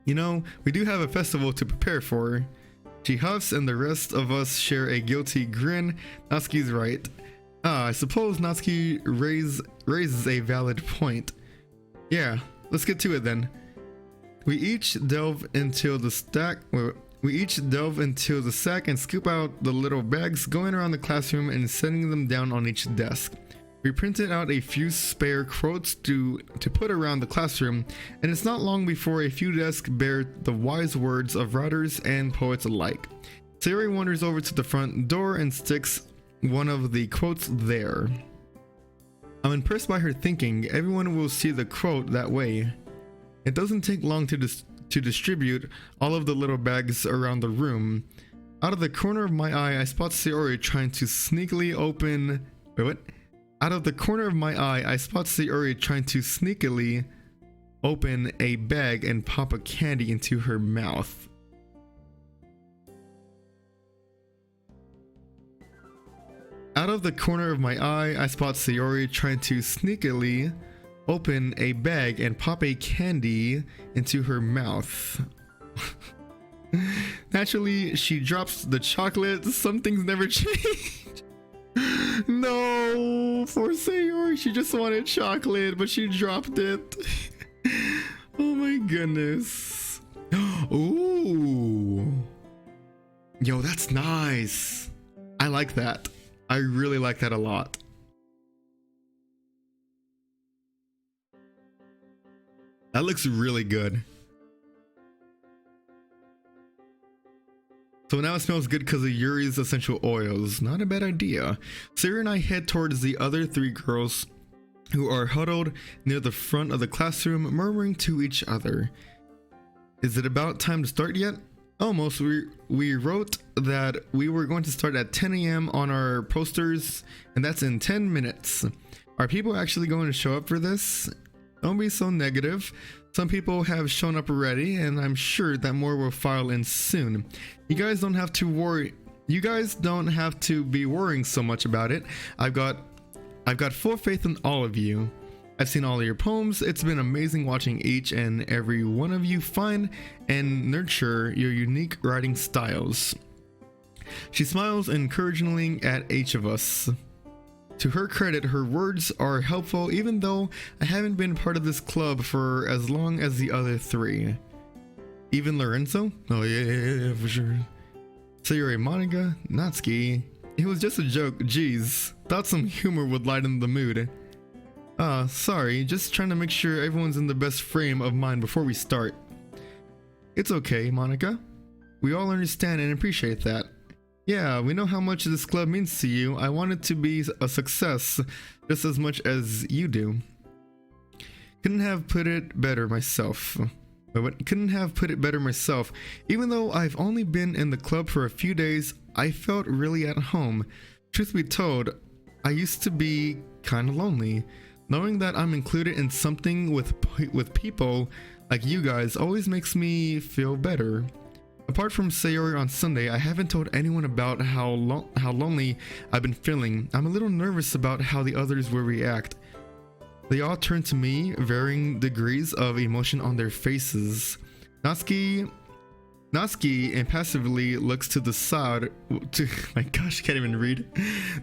You know, we do have a festival to prepare for. She huffs and the rest of us share a guilty grin. Natsuki's right. I suppose Natsuki raises a valid point. Yeah, let's get to it then. We each delve into the sack and scoop out the little bags, going around the classroom and setting them down on each desk. We printed out a few spare quotes to put around the classroom, and it's not long before a few desks bear the wise words of writers and poets alike. Sayori wanders over to the front door and sticks one of the quotes there. I'm impressed by her thinking. Everyone will see the quote that way. It doesn't take long to distribute all of the little bags around the room. Out of the corner of my eye, I spot Sayori trying to sneakily open... Wait, what? Out of the corner of my eye, I spot Sayori trying to sneakily open a bag and pop a candy into her mouth. Out of the corner of my eye, I spot Sayori trying to sneakily open a bag and pop a candy into her mouth. Naturally, she drops the chocolate. Some things never change. No, for Sayori, she just wanted chocolate, but she dropped it. Oh my goodness. Ooh. Yo, that's nice. I like that. I really like that a lot. That looks really good. So now it smells good because of Yuri's essential oils. Not a bad idea. Sayori and I head towards the other 3 girls who are huddled near the front of the classroom, murmuring to each other. Is it about time to start yet? Almost. We wrote that we were going to start at 10 a.m. on our posters, and that's in 10 minutes. Are people actually going to show up for this? Don't be so negative. Some people have shown up already, and I'm sure that more will file in soon. You guys don't have to worry. You guys don't have to be worrying so much about it. I've got full faith in all of you. I've seen all of your poems. It's been amazing watching each and every one of you find and nurture your unique writing styles. She smiles encouragingly at each of us. To her credit, her words are helpful even though I haven't been part of this club for as long as the other three. Even Lorenzo? Oh yeah, for sure. Sayori, Monica, Natsuki. It was just a joke, jeez. Thought some humor would lighten the mood. Sorry, just trying to make sure everyone's in the best frame of mind before we start. It's okay, Monica. We all understand and appreciate that. Yeah, we know how much this club means to you. I want it to be a success just as much as you do. Couldn't have put it better myself. Couldn't have put it better myself. Even though I've only been in the club for a few days, I felt really at home. Truth be told, I used to be kind of lonely. Knowing that I'm included in something with people like you guys always makes me feel better. Apart from Sayori on Sunday, I haven't told anyone about how lonely I've been feeling. I'm a little nervous about how the others will react. They all turn to me, varying degrees of emotion on their faces. Natsuki impassively looks to the side. My gosh, I can't even read.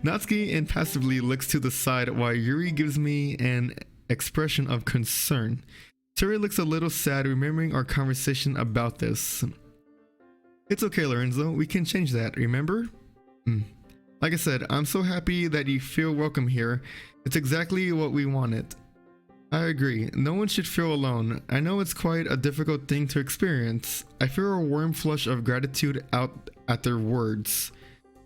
Natsuki impassively looks to the side while Yuri gives me an expression of concern. Sayori looks a little sad, remembering our conversation about this. It's okay, Lorenzo. We can change that, remember? Like I said, I'm so happy that you feel welcome here. It's exactly what we wanted. I agree. No one should feel alone. I know it's quite a difficult thing to experience. I feel a warm flush of gratitude out at their words.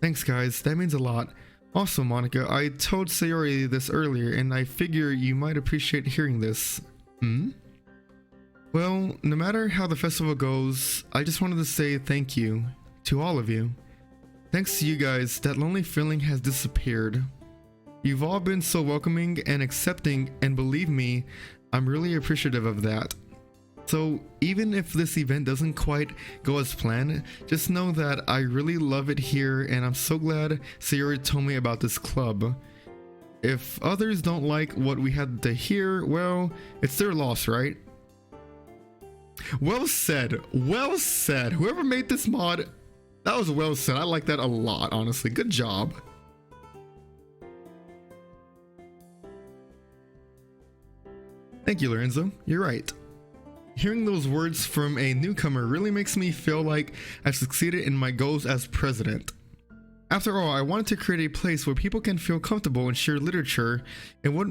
Thanks, guys. That means a lot. Also, Monica, I told Sayori this earlier, and I figure you might appreciate hearing this. Well, no matter how the festival goes, I just wanted to say thank you to all of you. Thanks to you guys, that lonely feeling has disappeared. You've all been so welcoming and accepting, and believe me, I'm really appreciative of that. So even if this event doesn't quite go as planned, just know that I really love it here, and I'm so glad Sayori told me about this club. If others don't like what we had to hear, well, it's their loss, right? Well said. Well said. Whoever made this mod, that was well said. I like that a lot, honestly. Good job. Thank you, Lorenzo. You're right. Hearing those words from a newcomer really makes me feel like I've succeeded in my goals as president. After all, I wanted to create a place where people can feel comfortable and share literature, and what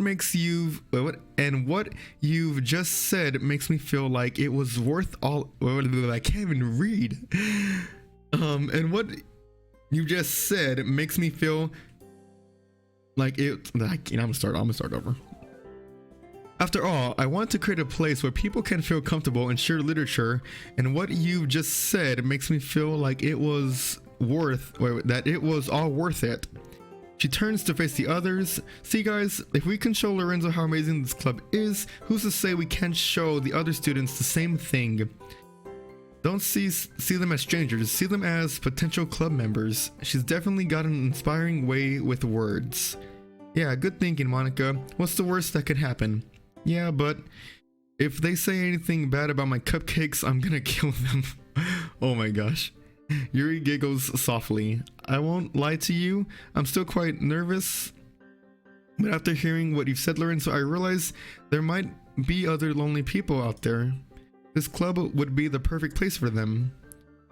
you've just said makes me feel like it was worth all. I can't even read. And what you just said makes me feel like it. I'm gonna start over. After all, I want to create a place where people can feel comfortable and share literature, and what you've just said makes me feel like it was all worth it. She turns to face the others. See guys, if we can show Lorenzo how amazing this club is, who's to say we can't show the other students the same thing? Don't see them as strangers, see them as potential club members. She's definitely got an inspiring way with words. Yeah, good thinking, Monica. What's the worst that could happen? Yeah, but if they say anything bad about my cupcakes, I'm gonna kill them. Oh my gosh. Yuri giggles softly. I won't lie to you, I'm still quite nervous. But after hearing what you've said, Lorenzo, I realize there might be other lonely people out there. This club would be the perfect place for them.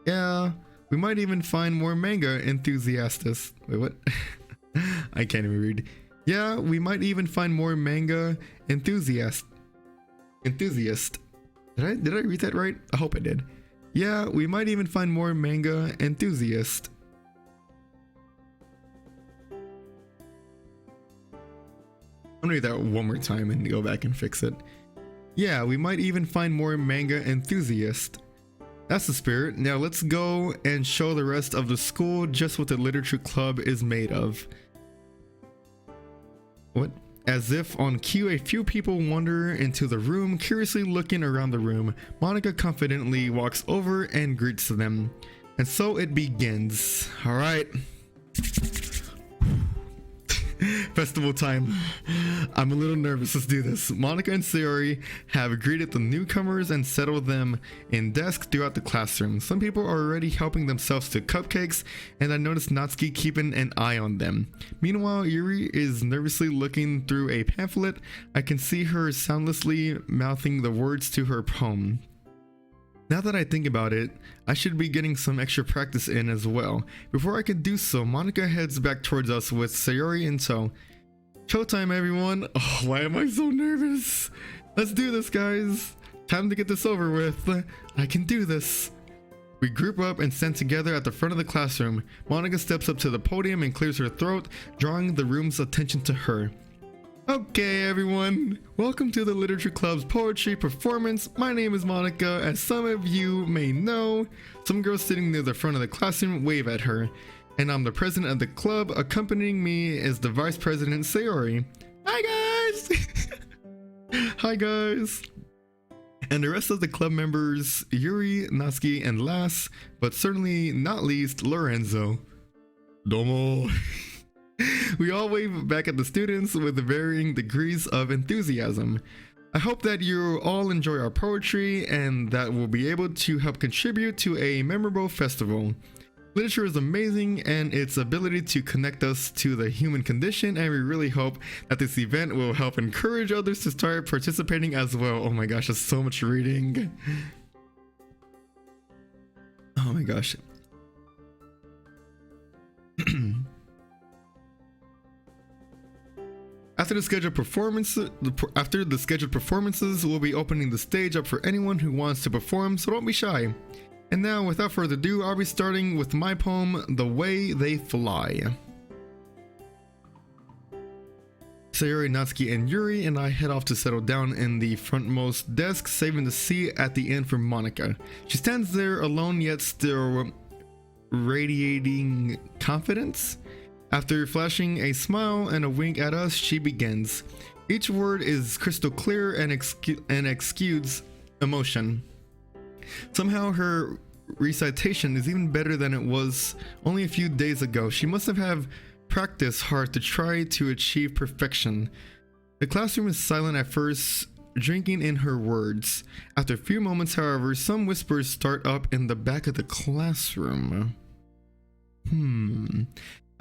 Yeah, we might even find more manga enthusiasts. Wait, what? I can't even read. Yeah, we might even find more manga enthusiast. Did I read that right? I hope I did. Yeah, we might even find more manga enthusiasts. I'm gonna read that one more time and go back and fix it. Yeah, we might even find more manga enthusiasts. That's the spirit. Now let's go and show the rest of the school just what the literature club is made of. What? As if on cue, a few people wander into the room, curiously looking around the room. Monica confidently walks over and greets them. And so it begins. All right. Festival time. I'm a little nervous. Let's do this. Monica and Sayori have greeted the newcomers and settled them in desks throughout the classroom. Some people are already helping themselves to cupcakes, and I noticed Natsuki keeping an eye on them. Meanwhile, Yuri is nervously looking through a pamphlet. I can see her soundlessly mouthing the words to her poem. Now that I think about it, I should be getting some extra practice in as well. Before I can do so, Monica heads back towards us with Sayori in tow. Showtime, everyone! Oh, why am I so nervous? Let's do this, guys! Time to get this over with. I can do this. We group up and stand together at the front of the classroom. Monica steps up to the podium and clears her throat, drawing the room's attention to her. Okay, everyone, welcome to the Literature Club's poetry performance. My name is Monica. As some of you may know, some girls sitting near the front of the classroom wave at her, and I'm the president of the club. Accompanying me is the vice president, Sayori. Hi, guys! Hi, guys! And the rest of the club members, Yuri, Natsuki, and last, but certainly not least, Lorenzo. Domo! We all wave back at the students with varying degrees of enthusiasm. I hope that you all enjoy our poetry and that we'll be able to help contribute to a memorable festival. Literature is amazing and its ability to connect us to the human condition, and we really hope that this event will help encourage others to start participating as well. Oh my gosh, that's so much reading. Oh my gosh. After the scheduled performances, we'll be opening the stage up for anyone who wants to perform, so don't be shy. And now, without further ado, I'll be starting with my poem, The Way They Fly. Sayori, Natsuki, and Yuri and I head off to settle down in the frontmost desk, saving the seat at the end for Monica. She stands there alone yet still radiating confidence. After flashing a smile and a wink at us, she begins. Each word is crystal clear and exudes emotion. Somehow her recitation is even better than it was only a few days ago. She must have practiced hard to try to achieve perfection. The classroom is silent at first, drinking in her words. After a few moments, however, some whispers start up in the back of the classroom.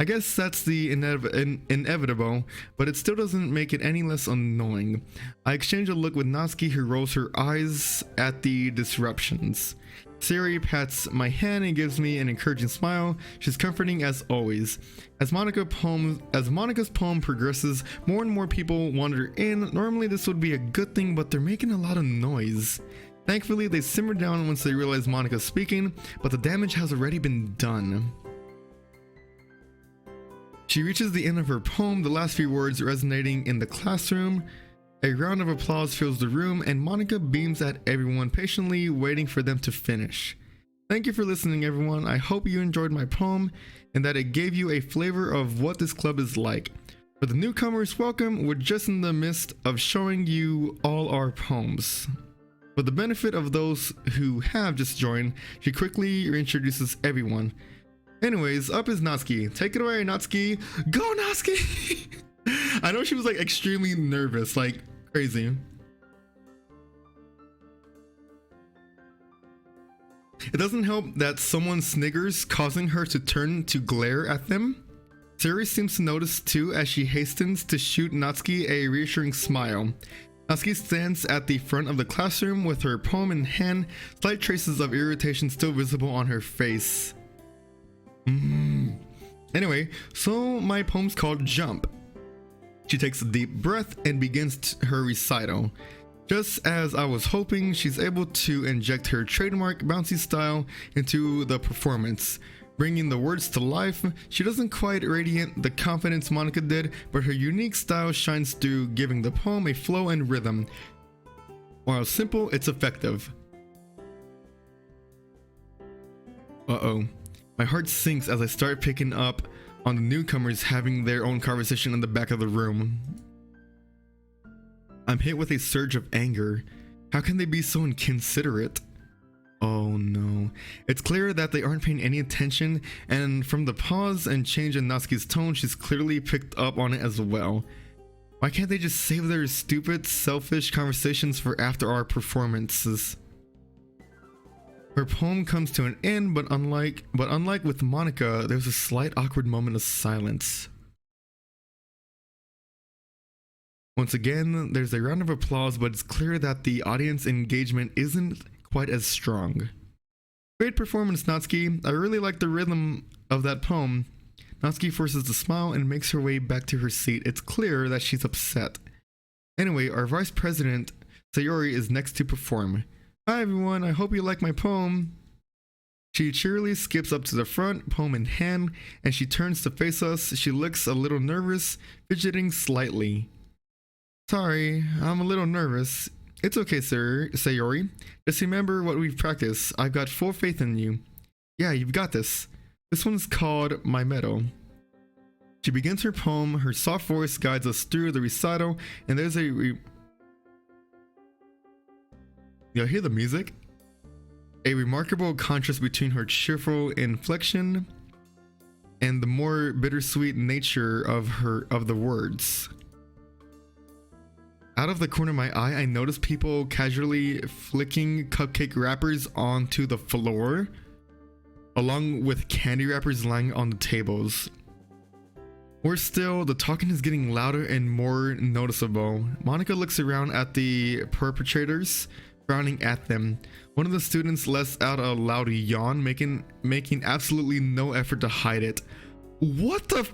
I guess that's the inevitable, but it still doesn't make it any less annoying. I exchange a look with Natsuki, who rolls her eyes at the disruptions. Sayori pats my hand and gives me an encouraging smile. She's comforting as always. As Monica's poem progresses, more and more people wander in. Normally this would be a good thing, but they're making a lot of noise. Thankfully, they simmer down once they realize Monica's speaking, but the damage has already been done. She reaches the end of her poem, the last few words resonating in the classroom. A round of applause fills the room, and Monica beams at everyone, patiently waiting for them to finish. Thank you for listening, everyone. I hope you enjoyed my poem and that it gave you a flavor of what this club is like. For the newcomers, welcome. We're just in the midst of showing you all our poems. For the benefit of those who have just joined, she quickly reintroduces everyone. Anyways, up is Natsuki. Take it away, Natsuki. Go, Natsuki! I know she was like extremely nervous, like crazy. It doesn't help that someone sniggers, causing her to turn to glare at them. Sayori seems to notice too as she hastens to shoot Natsuki a reassuring smile. Natsuki stands at the front of the classroom with her poem in hand, slight traces of irritation still visible on her face. Anyway, so my poem's called Jump. She takes a deep breath and begins her recital. Just as I was hoping, she's able to inject her trademark bouncy style into the performance, bringing the words to life. She doesn't quite radiate the confidence Monica did, but her unique style shines through, giving the poem a flow and rhythm. While simple, it's effective. Uh-oh. My heart sinks as I start picking up on the newcomers having their own conversation in the back of the room. I'm hit with a surge of anger. How can they be so inconsiderate? Oh no. It's clear that they aren't paying any attention, and from the pause and change in Natsuki's tone, she's clearly picked up on it as well. Why can't they just save their stupid, selfish conversations for after our performances? Her poem comes to an end, but unlike with Monika, there's a slight awkward moment of silence. Once again, there's a round of applause, but it's clear that the audience engagement isn't quite as strong. Great performance, Natsuki. I really like the rhythm of that poem. Natsuki forces a smile and makes her way back to her seat. It's clear that she's upset. Anyway, our vice president, Sayori, is next to perform. Hi everyone, I hope you like my poem. She cheerily skips up to the front, poem in hand, and she turns to face us. She looks a little nervous, fidgeting slightly. Sorry, I'm a little nervous. It's okay, sir, Sayori. Just remember what we've practiced. I've got full faith in you. Yeah, you've got this. This one's called My Meadow. She begins her poem. Her soft voice guides us through the recital, and there's a You'll hear the music? A remarkable contrast between her cheerful inflection and the more bittersweet nature of the words. Out of the corner of my eye, I notice people casually flicking cupcake wrappers onto the floor, along with candy wrappers lying on the tables. Worse still, the talking is getting louder and more noticeable. Monika looks around at the perpetrators, frowning at them. One of the students lets out a loud yawn, making absolutely no effort to hide it. What the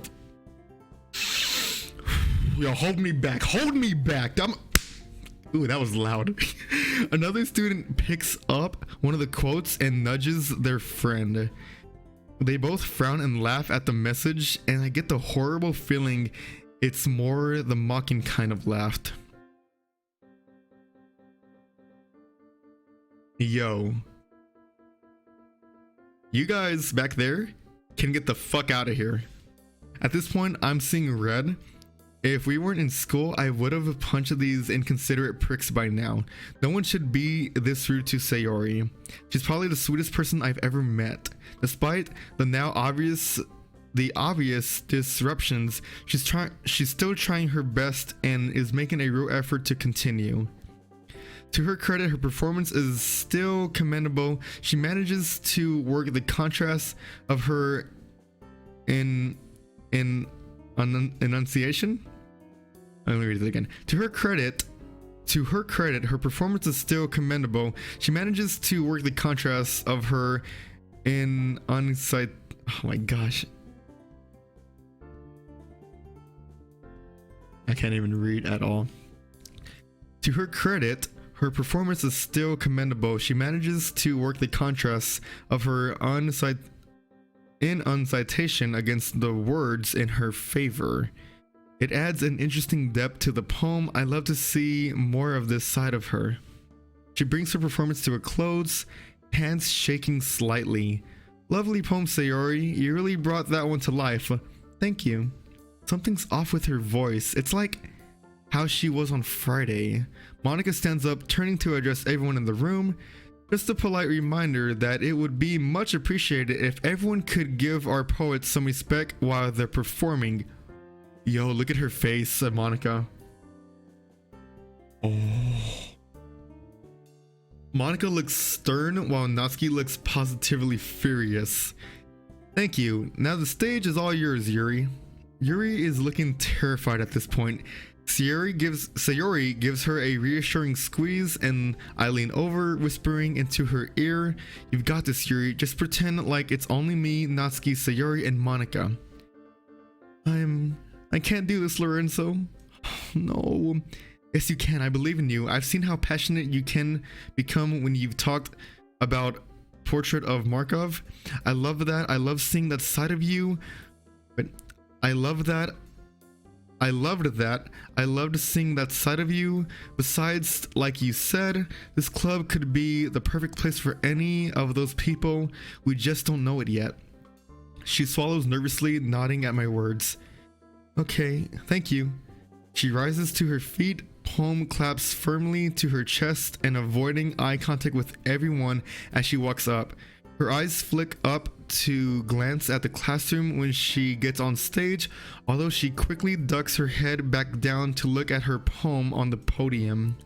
Yo, hold me back. Hold me back. Ooh, that was loud. Another student picks up one of the quotes and nudges their friend. They both frown and laugh at the message, and I get the horrible feeling it's more the mocking kind of laugh. Yo. You guys back there can get the fuck out of here. At this point, I'm seeing red. If we weren't in school, I would have punched these inconsiderate pricks by now. No one should be this rude to Sayori. She's probably the sweetest person I've ever met. Despite the obvious disruptions, she's still trying her best and is making a real effort to continue. To her credit, her performance is still commendable. She manages to work the contrast of her enunciation. Let me read it again. To her credit, her performance is still commendable. She manages to work the contrast of her oh my gosh. I can't even read at all. To her credit, her performance is still commendable. She manages to work the contrast of her enunciation against the words in her favor. It adds an interesting depth to the poem. I love to see more of this side of her. She brings her performance to a close, hands shaking slightly. Lovely poem, Sayori. You really brought that one to life. Thank you. Something's off with her voice. It's like how she was on Friday. Monika stands up, turning to address everyone in the room. Just a polite reminder that it would be much appreciated if everyone could give our poets some respect while they're performing. Yo, look at her face, Monika. Oh. Monika looks stern while Natsuki looks positively furious. Thank you. Now the stage is all yours, Yuri. Yuri is looking terrified at this point. Sayori gives her a reassuring squeeze, and I lean over, whispering into her ear, "You've got this, Yuri. Just pretend like it's only me, Natsuki, Sayori, and Monika." I can't do this, Lorenzo. No. Yes, you can. I believe in you. I've seen how passionate you can become when you've talked about Portrait of Markov. I love that. I love seeing that side of you. But I love that. I loved that. I loved seeing that side of you. Besides, like you said, this club could be the perfect place for any of those people. We just don't know it yet. She swallows nervously, nodding at my words. Okay, thank you. She rises to her feet, palm claps firmly to her chest and avoiding eye contact with everyone as she walks up. Her eyes flick up to glance at the classroom when she gets on stage, although she quickly ducks her head back down to look at her poem on the podium.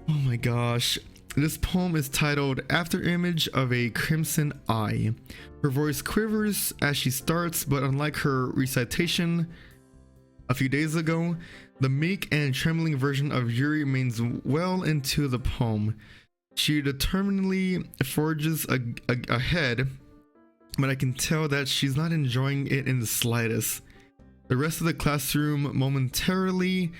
Oh my gosh. This poem is titled After Image of a Crimson Eye. Her voice quivers as she starts, but unlike her recitation a few days ago, the meek and trembling version of Yuri remains well into the poem. She determinedly forges ahead, but I can tell that she's not enjoying it in the slightest. The rest of the classroom, momentarily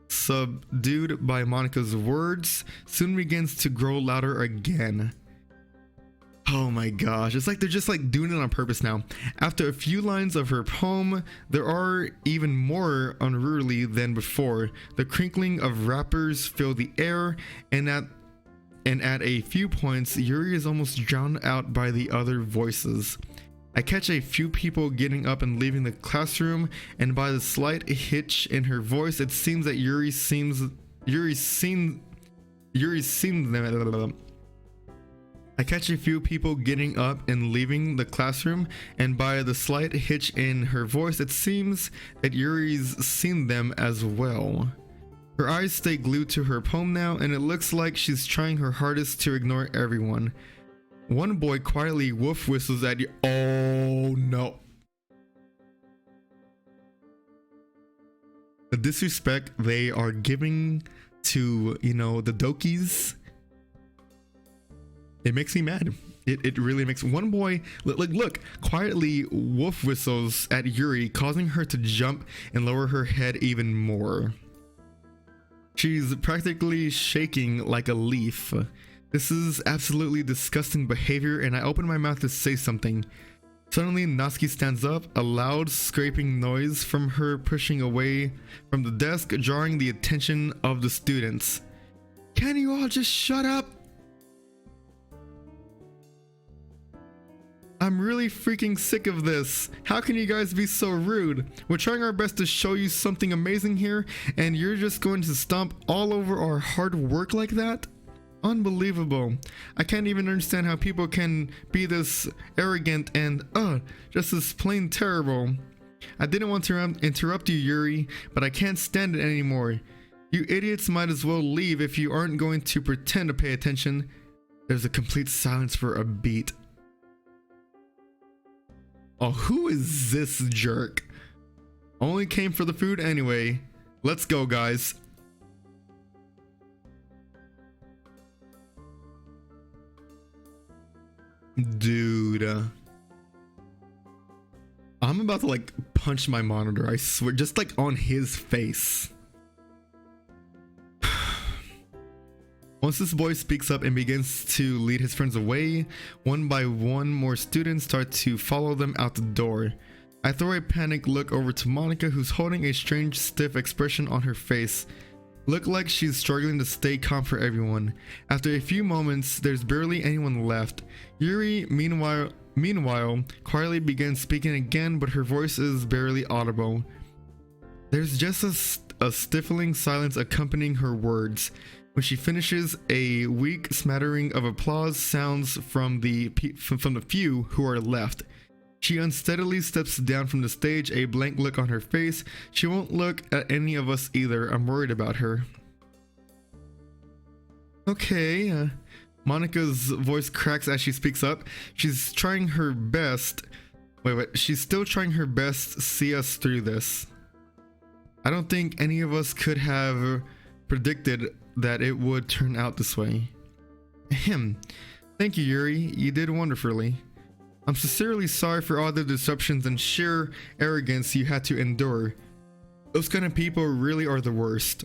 subdued by Monika's words, soon begins to grow louder again. Oh my gosh, it's like they're just like doing it on purpose now. After a few lines of her poem, there are even more unruly than before. The crinkling of wrappers fill the air, and at a few points, Yuri is almost drowned out by the other voices. I catch a few people getting up and leaving the classroom, and by the slight hitch in her voice, it seems that Yuri seems them. I catch a few people getting up and leaving the classroom, and by the slight hitch in her voice, it seems that Yuri's seen them as well. Her eyes stay glued to her poem now, and it looks like she's trying her hardest to ignore everyone. One boy quietly wolf whistles at you. Oh no. The disrespect they are giving to, the Dokis. It makes me mad. It really makes one boy look quietly wolf whistles at Yuri, causing her to jump and lower her head even more. She's practically shaking like a leaf. This is absolutely disgusting behavior, and I open my mouth to say something. Suddenly, Natsuki stands up, a loud scraping noise from her pushing away from the desk, drawing the attention of the students. Can you all just shut up? I'm really freaking sick of this. How can you guys be so rude? We're trying our best to show you something amazing here, and you're just going to stomp all over our hard work like that? Unbelievable. I can't even understand how people can be this arrogant and, just this plain terrible. I didn't want to interrupt you, Yuri, but I can't stand it anymore. You idiots might as well leave if you aren't going to pretend to pay attention. There's a complete silence for a beat. Oh, who is this jerk? Only came for the food anyway. Let's go, guys. Dude. I'm about to punch my monitor, I swear, just on his face. Once this boy speaks up and begins to lead his friends away, one by one more students start to follow them out the door. I throw a panicked look over to Monika, who's holding a strange stiff expression on her face. Look like she's struggling to stay calm for everyone. After a few moments, there's barely anyone left. Yuri, meanwhile, quietly begins speaking again, but her voice is barely audible. There's just a stifling silence accompanying her words. When she finishes, a weak smattering of applause sounds from the few who are left. She unsteadily steps down from the stage, a blank look on her face. She won't look at any of us either. I'm worried about her. Okay, Monika's voice cracks as she speaks up. She's trying her best. She's still trying her best to see us through this. I don't think any of us could have predicted that it would turn out this way. Ahem. Thank you, Yuri. You did wonderfully. I'm sincerely sorry for all the disruptions and sheer arrogance you had to endure. Those kind of people really are the worst.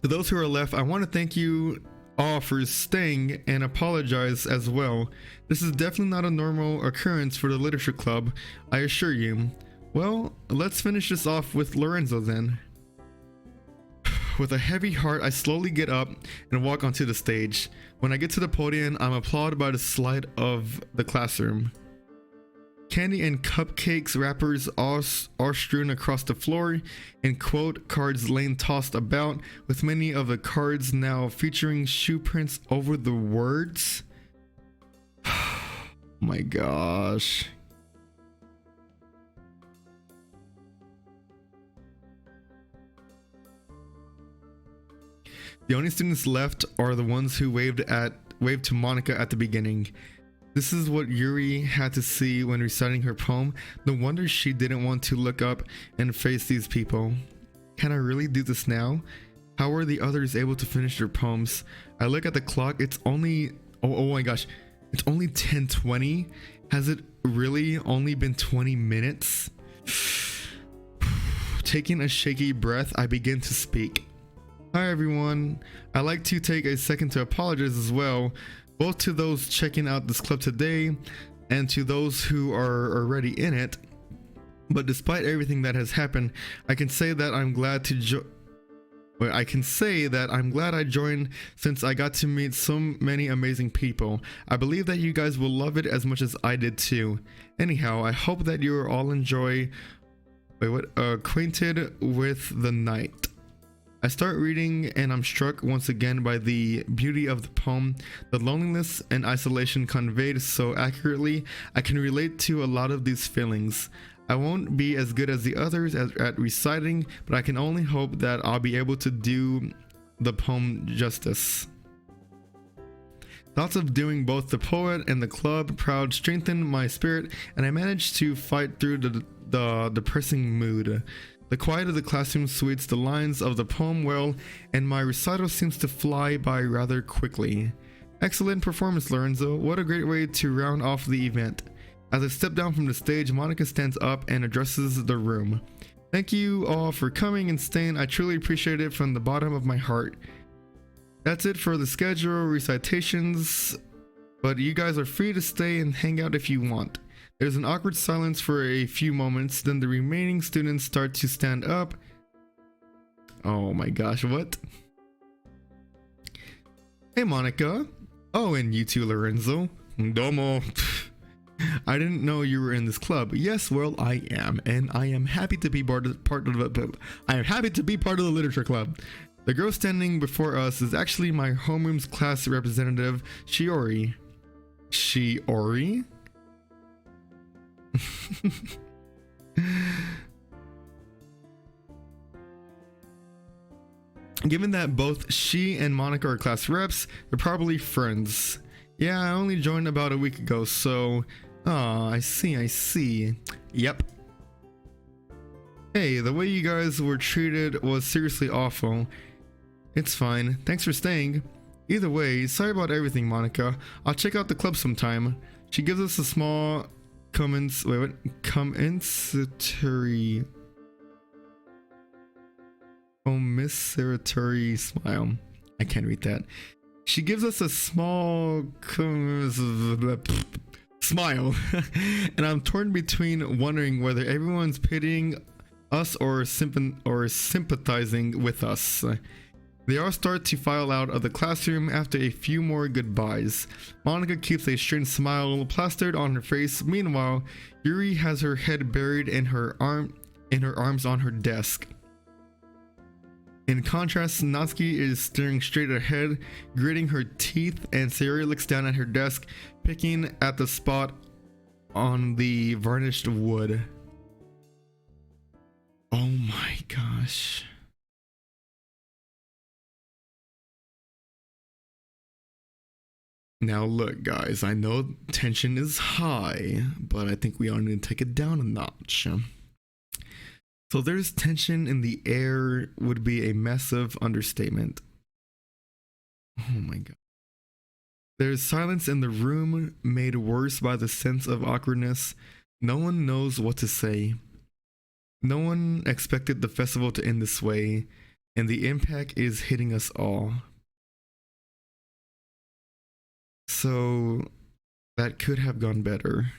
To those who are left, I want to thank you all for staying and apologize as well. This is definitely not a normal occurrence for the literature club, I assure you. Well, let's finish this off with Lorenzo then. With a heavy heart, I slowly get up and walk onto the stage. When I get to the podium, I'm applauded by the slide of the classroom. Candy and cupcakes wrappers are strewn across the floor, and quote cards laying tossed about, with many of the cards now featuring shoe prints over the words. My gosh. The only students left are the ones who waved to Monica at the beginning. This is what Yuri had to see when reciting her poem. No wonder she didn't want to look up and face these people. Can I really do this now? How were the others able to finish their poems? I look at the clock. It's only oh my gosh. It's only 10:20. Has it really only been 20 minutes? Taking a shaky breath, I begin to speak. Hi everyone, I'd like to take a second to apologize as well, both to those checking out this club today and to those who are already in it. But despite everything that has happened, I can say that I'm glad I joined, since I got to meet so many amazing people. I believe that you guys will love it as much as I did too. Anyhow, I hope that you are all acquainted with the night. I start reading and I'm struck once again by the beauty of the poem, the loneliness and isolation conveyed so accurately. I can relate to a lot of these feelings. I won't be as good as the others at reciting, but I can only hope that I'll be able to do the poem justice. Thoughts of doing both the poet and the club proud strengthened my spirit, and I managed to fight through the depressing mood. The quiet of the classroom suits the lines of the poem well, and my recital seems to fly by rather quickly. Excellent performance, Lorenzo. What a great way to round off the event. As I step down from the stage, Monica stands up and addresses the room. Thank you all for coming and staying. I truly appreciate it from the bottom of my heart. That's it for the schedule recitations, but you guys are free to stay and hang out if you want. There's an awkward silence for a few moments, then the remaining students start to stand up. Oh my gosh, what? Hey Monica. Oh, and you too, Lorenzo. Domo. I didn't know you were in this club. Yes, well, I am, and I am happy to be part of the literature club. The girl standing before us is actually my homeroom's class representative, Sayori. Sayori? Given that both she and Monica are class reps, they're probably friends. Yeah, I only joined about a week ago, so... Oh, I see. Yep. Hey, the way you guys were treated was seriously awful. It's fine. Thanks for staying. Either way, sorry about everything, Monica. I'll check out the club sometime. She gives us a small commissatory smile. I can't read that. She gives us a small smile, and I'm torn between wondering whether everyone's pitying us or sympathizing with us. They all start to file out of the classroom after a few more goodbyes. Monica keeps a strange smile plastered on her face. Meanwhile, Yuri has her head buried in her arms on her desk. In contrast, Natsuki is staring straight ahead, gritting her teeth, and Sayori looks down at her desk, picking at the spot on the varnished wood. Oh my gosh. Now look guys, I know tension is high, but I think we all need to take it down a notch. So there's tension in the air would be a massive understatement. Oh my god. There's silence in the room, made worse by the sense of awkwardness. No one knows what to say. No one expected the festival to end this way, and the impact is hitting us all. So that could have gone better.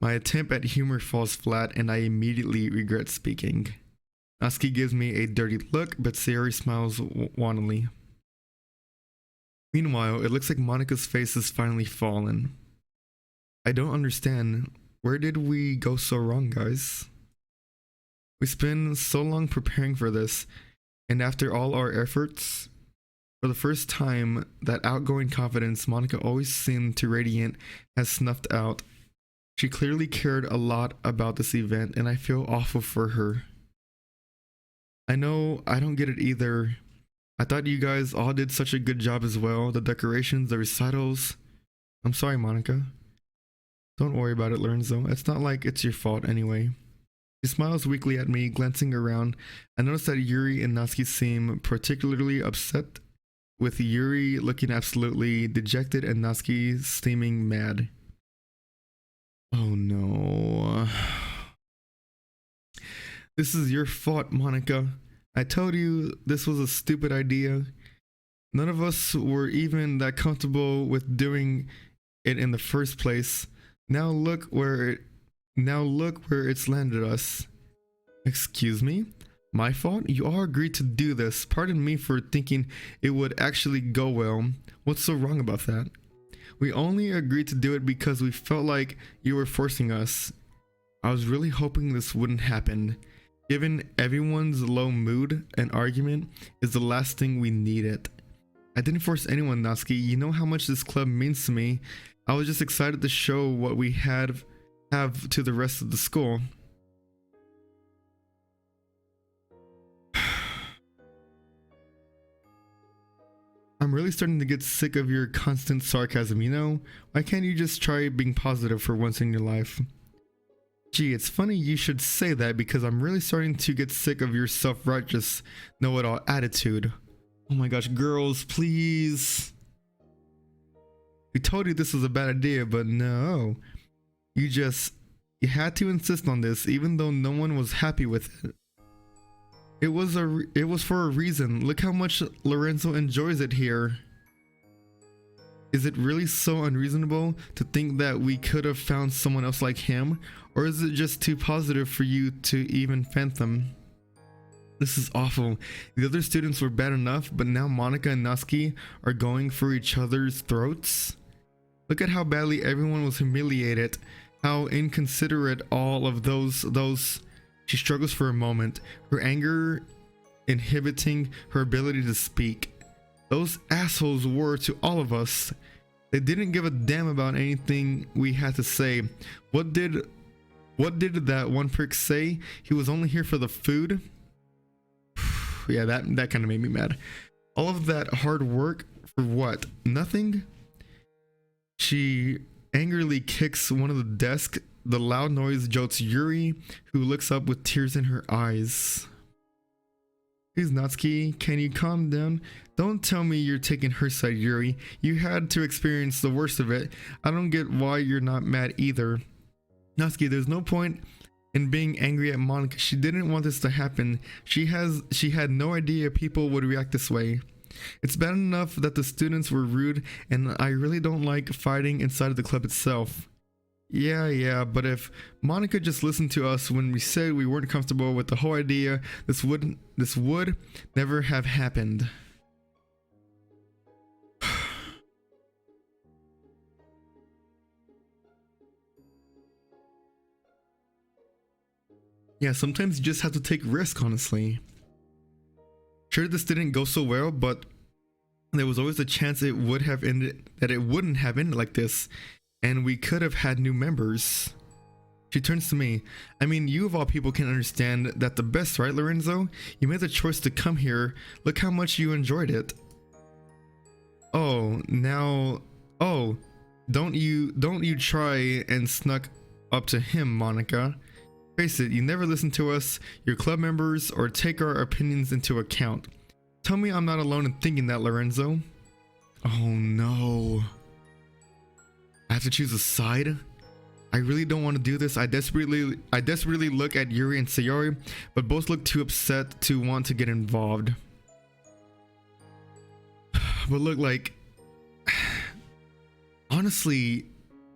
My attempt at humor falls flat and I immediately regret speaking. Natsuki gives me a dirty look, but Sayori smiles wannily. Meanwhile, it looks like Monika's face has finally fallen. I don't understand. Where did we go so wrong, guys? We spent so long preparing for this, and after all our efforts, for the first time, that outgoing confidence Monika always seemed to radiate has snuffed out. She clearly cared a lot about this event, and I feel awful for her. I know I don't get it either. I thought you guys all did such a good job as well. The decorations, the recitals. I'm sorry, Monika. Don't worry about it, Lorenzo. It's not like it's your fault anyway. She smiles weakly at me, glancing around. I notice that Yuri and Natsuki seem particularly upset, with Yuri looking absolutely dejected and Natsuki seeming mad. Oh no. This is your fault, Monika. I told you this was a stupid idea. None of us were even that comfortable with doing it in the first place. Now look where it's landed us. Excuse me? My fault? You all agreed to do this. Pardon me for thinking it would actually go well. What's so wrong about that? We only agreed to do it because we felt like you were forcing us. I was really hoping this wouldn't happen. Given everyone's low mood, an argument is the last thing we needed. I didn't force anyone, Natsuki. You know how much this club means to me. I was just excited to show what we have to the rest of the school. I'm really starting to get sick of your constant sarcasm, you know? Why can't you just try being positive for once in your life? Gee, it's funny you should say that because I'm really starting to get sick of your self-righteous, know-it-all attitude. Oh my gosh, girls, please. We told you this was a bad idea, but no. You had to insist on this even though no one was happy with it. It was for a reason. Look how much Lorenzo enjoys it here. Is it really so unreasonable to think that we could have found someone else like him? Or is it just too positive for you to even fathom? This is awful. The other students were bad enough, but now Monika and Natsuki are going for each other's throats? Look at how badly everyone was humiliated. How inconsiderate all of those. She struggles for a moment, her anger inhibiting her ability to speak. Those assholes were to all of us. They didn't give a damn about anything we had to say. What did that one prick say? He was only here for the food? Yeah, that kind of made me mad. All of that hard work for what? Nothing? She angrily kicks one of the desks. The loud noise jolts Yuri, who looks up with tears in her eyes. Please, Natsuki, can you calm down? Don't tell me you're taking her side, Yuri. You had to experience the worst of it. I don't get why you're not mad either. Natsuki, there's no point in being angry at Monika. She didn't want this to happen. She had no idea people would react this way. It's bad enough that the students were rude, and I really don't like fighting inside of the club itself. Yeah, but if Monika just listened to us when we said we weren't comfortable with the whole idea, this would never have happened. Yeah, sometimes you just have to take risk, honestly. Sure, this didn't go so well, but there was always a chance it wouldn't have ended like this. And we could have had new members. She turns to me. I mean, you of all people can understand that the best, right, Lorenzo? You made the choice to come here. Look how much you enjoyed it. Don't you try and snuck up to him, Monika. Face it, you never listen to us, your club members, or take our opinions into account. Tell me I'm not alone in thinking that, Lorenzo. Oh no. I have to choose a side? I really don't want to do this. I desperately look at Yuri and Sayori, but both look too upset to want to get involved. But look, like, honestly,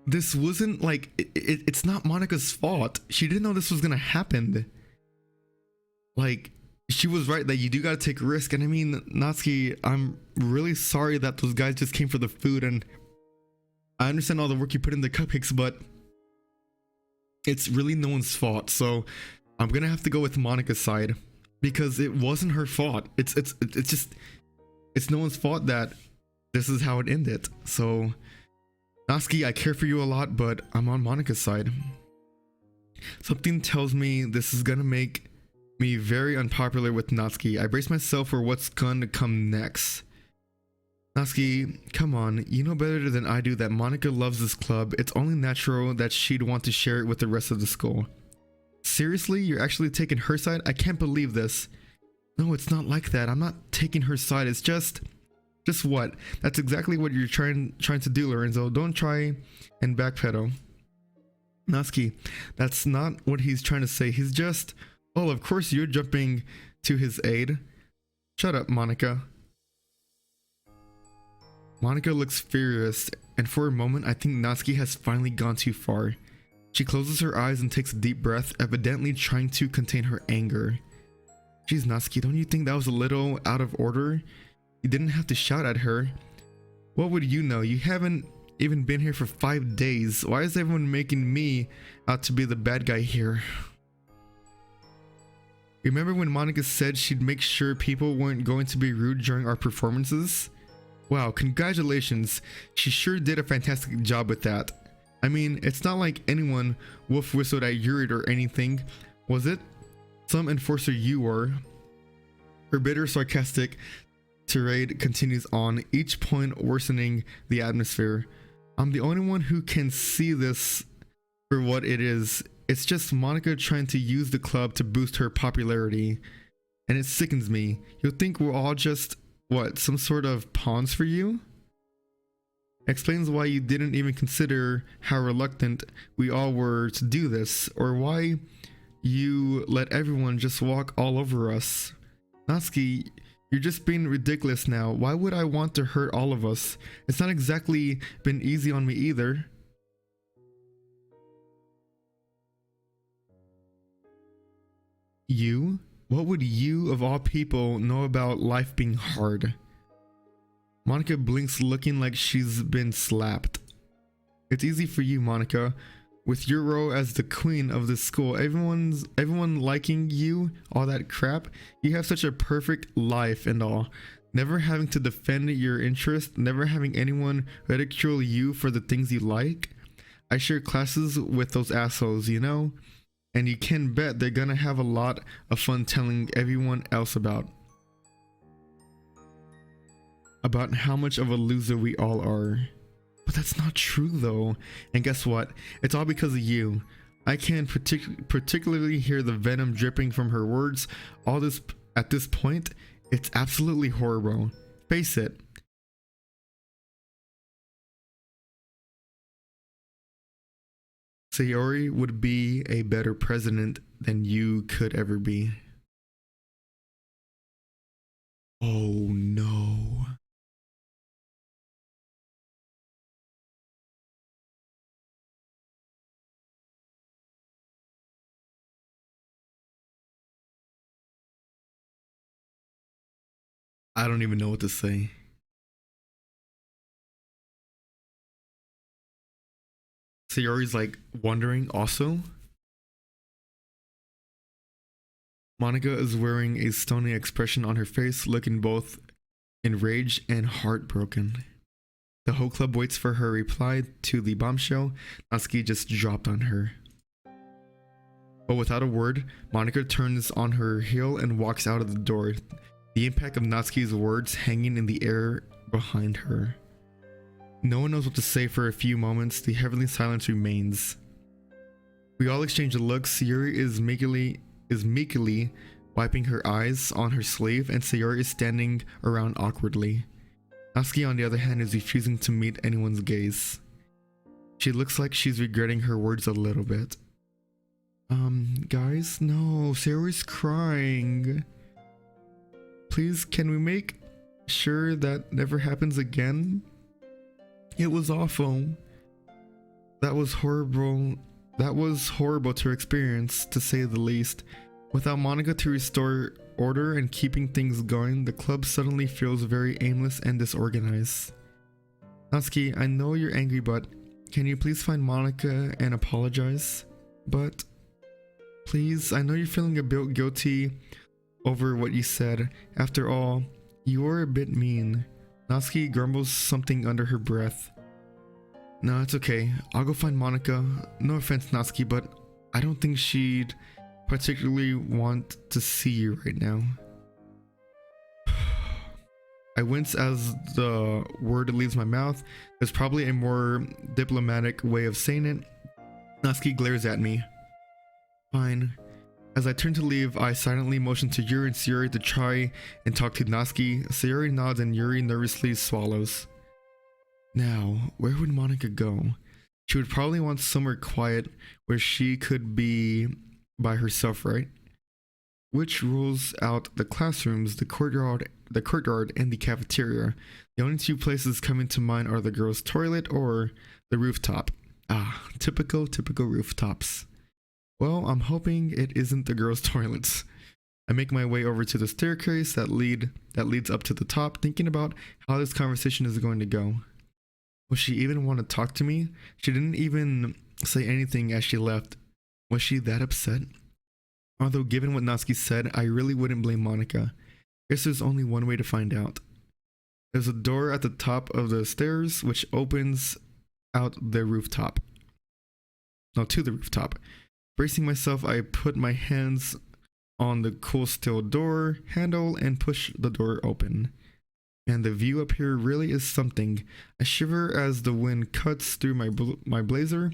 this wasn't like it's not Monika's fault. She didn't know this was gonna happen. Like, she was right that you do gotta take a risk. And I mean, Natsuki, I'm really sorry that those guys just came for the food, and I understand all the work you put in the cupcakes, but it's really no one's fault. So I'm gonna have to go with Monika's side because it wasn't her fault. It's just it's no one's fault that this is how it ended. So Natsuki, I care for you a lot, but I'm on Monika's side. Something tells me this is gonna make me very unpopular with Natsuki. I brace myself for what's gonna come next. Natsuki, come on, you know better than I do that Monika loves this club. It's only natural that she'd want to share it with the rest of the school. Seriously, you're actually taking her side? I can't believe this. No, it's not like that. I'm not taking her side. It's just what? That's exactly what you're trying to do, Lorenzo. Don't try and backpedal. Natsuki, that's not what he's trying to say. He's just, oh, of course you're jumping to his aid. Shut up, Monika. Monika looks furious, and for a moment I think Natsuki has finally gone too far. She closes her eyes and takes a deep breath, evidently trying to contain her anger. Jeez, Natsuki, don't you think that was a little out of order? You didn't have to shout at her. What would you know? You haven't even been here for 5 days. Why is everyone making me out to be the bad guy here? Remember when Monika said she'd make sure people weren't going to be rude during our performances? Wow, congratulations. She sure did a fantastic job with that. I mean, it's not like anyone wolf whistled at Yuri or anything, was it? Some enforcer you were. Her bitter, sarcastic tirade continues on, each point worsening the atmosphere. I'm the only one who can see this for what it is. It's just Monika trying to use the club to boost her popularity. And it sickens me. You'll think we're all just, what, some sort of pawns for you? Explains why you didn't even consider how reluctant we all were to do this, or why you let everyone just walk all over us. Natsuki, you're just being ridiculous now. Why would I want to hurt all of us? It's not exactly been easy on me either. You? What would you, of all people, know about life being hard? Monika blinks, looking like she's been slapped. It's easy for you, Monika. With your role as the queen of the school, everyone liking you, all that crap, you have such a perfect life and all. Never having to defend your interest, never having anyone ridicule you for the things you like. I share classes with those assholes, you know? And you can bet they're gonna have a lot of fun telling everyone else about how much of a loser we all are. But that's not true though. And guess what? It's all because of you. I can particularly hear the venom dripping from her words. All this at this point, it's absolutely horrible. Face it. Sayori would be a better president than you could ever be. Oh no. I don't even know what to say. Sayori's like wondering also. Monika is wearing a stony expression on her face, looking both enraged and heartbroken. The whole club waits for her reply to the bombshell Natsuki just dropped on her. But without a word, Monika turns on her heel and walks out of the door, the impact of Natsuki's words hanging in the air behind her. No one knows what to say for a few moments. The heavenly silence remains. We all exchange a look. Sayori is meekly wiping her eyes on her sleeve, and Sayori is standing around awkwardly. Natsuki, on the other hand, is refusing to meet anyone's gaze. She looks like she's regretting her words a little bit. Guys, no, Sayori's crying. Please, can we make sure that never happens again? It was awful. That was horrible. That was horrible to experience, to say the least. Without Monica to restore order and keeping things going, the club suddenly feels very aimless and disorganized. Natsuki, I know you're angry, but can you please find Monica and apologize? But please, I know you're feeling a bit guilty over what you said. After all, you were a bit mean. Natsuki grumbles something under her breath. No, it's okay. I'll go find Monica. No offense, Natsuki, but I don't think she'd particularly want to see you right now. I wince as the word leaves my mouth. There's probably a more diplomatic way of saying it. Natsuki glares at me. Fine. As I turn to leave, I silently motion to Yuri and Sayori to try and talk to Natsuki. Sayori nods and Yuri nervously swallows. Now, where would Monica go? She would probably want somewhere quiet where she could be by herself, right? Which rules out the classrooms, the courtyard, and the cafeteria. The only two places coming to mind are the girls' toilet or the rooftop. Ah, typical rooftops. Well, I'm hoping it isn't the girls' toilets. I make my way over to the staircase that leads up to the top, thinking about how this conversation is going to go. Will she even want to talk to me? She didn't even say anything as she left. Was she that upset? Although given what Natsuki said, I really wouldn't blame Monica. Guess there's only one way to find out. There's a door at the top of the stairs which opens out the rooftop. No, to the rooftop. Bracing myself, I put my hands on the cool steel door handle and push the door open. And the view up here really is something. I shiver as the wind cuts through my blazer.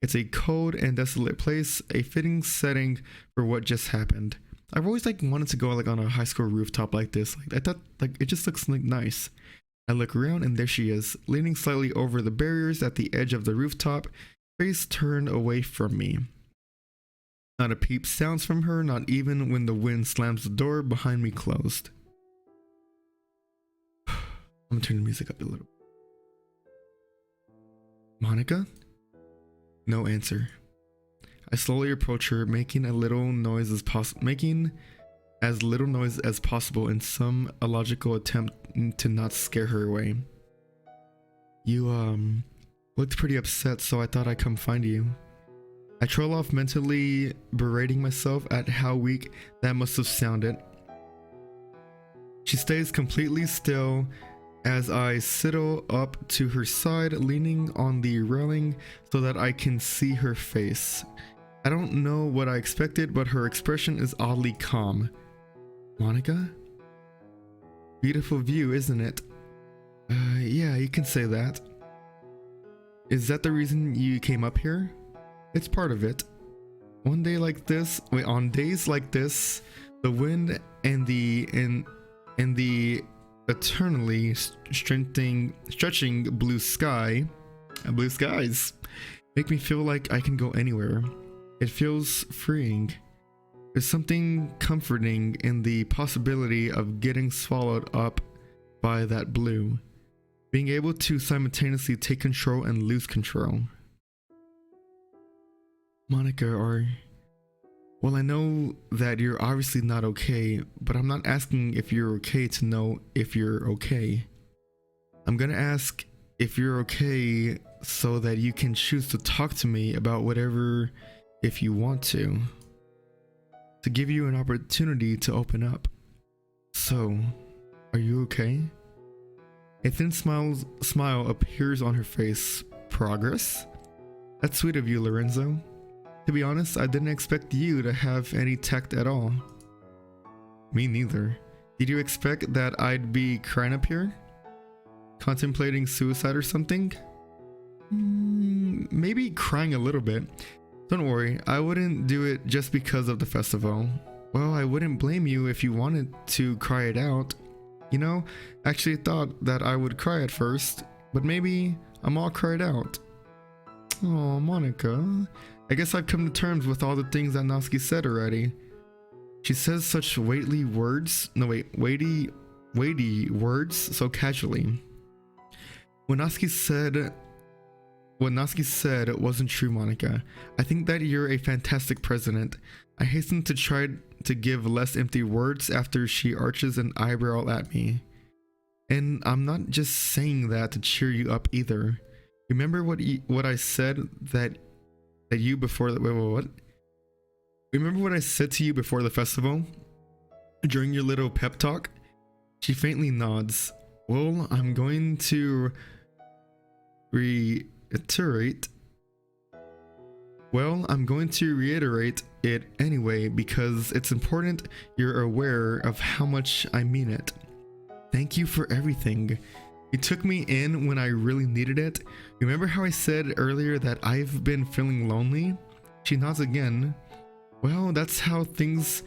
It's a cold and desolate place, a fitting setting for what just happened. I've always wanted to go on a high school rooftop like this. I thought it just looks nice. I look around and there she is, leaning slightly over the barriers at the edge of the rooftop, face turned away from me. Not a peep sounds from her, not even when the wind slams the door behind me closed. I'm gonna turn the music up a little. Monica? No answer. I slowly approach her, making as little noise as possible in some illogical attempt to not scare her away. You looked pretty upset, so I thought I'd come find you. I trail off, mentally berating myself at how weak that must have sounded. She stays completely still as I sidle up to her side, leaning on the railing so that I can see her face. I don't know what I expected, but her expression is oddly calm. Monica? Beautiful view, isn't it? Yeah, you can say that. Is that the reason you came up here? It's part of it. On days like this, the wind and the eternally stretching blue skies make me feel like I can go anywhere. It feels freeing. There's something comforting in the possibility of getting swallowed up by that blue, being able to simultaneously take control and lose control. Monica, well, I know that you're obviously not okay, but I'm not asking if you're okay to know if you're okay. I'm gonna ask if you're okay so that you can choose to talk to me about whatever if you want to give you an opportunity to open up. So, are you okay? A thin smile appears on her face. Progress? That's sweet of you, Lorenzo. To be honest, I didn't expect you to have any tact at all. Me neither. Did you expect that I'd be crying up here? Contemplating suicide or something? Maybe crying a little bit. Don't worry, I wouldn't do it just because of the festival. Well, I wouldn't blame you if you wanted to cry it out. You know, I actually thought that I would cry at first, but maybe I'm all cried out. Oh, Monica. I guess I've come to terms with all the things that Natsuki said already. She says such weighty words so casually. When Natsuki said What Natsuki said wasn't true, Monica. I think that you're a fantastic president. I hasten to try to give less empty words after she arches an eyebrow at me. And I'm not just saying that to cheer you up either. Remember what I said that you before the what? Remember what I said to you before the festival? During your little pep talk? She faintly nods. Well, I'm going to reiterate it anyway because it's important you're aware of how much I mean it. Thank you for everything. You took me in when I really needed it. Remember how I said earlier that I've been feeling lonely? She nods again. Well, that's how things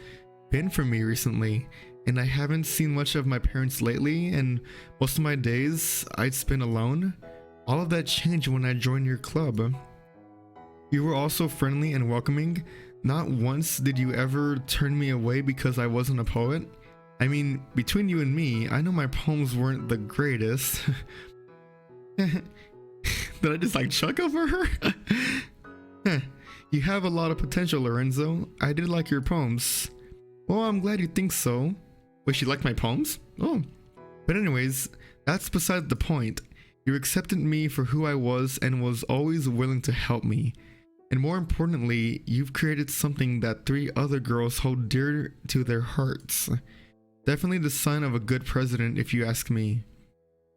been for me recently, and I haven't seen much of my parents lately, and most of my days I'd spend alone. All of that changed when I joined your club. You were also friendly and welcoming. Not once did you ever turn me away because I wasn't a poet. I mean, between you and me, I know my poems weren't the greatest. Did I just like chuck over her? You have a lot of potential, Lorenzo. I did like your poems. Well, I'm glad you think so. Wait, she liked my poems? Oh. But anyways, that's beside the point. You accepted me for who I was and was always willing to help me. And more importantly, you've created something that 3 other girls hold dear to their hearts. Definitely the sign of a good president, if you ask me.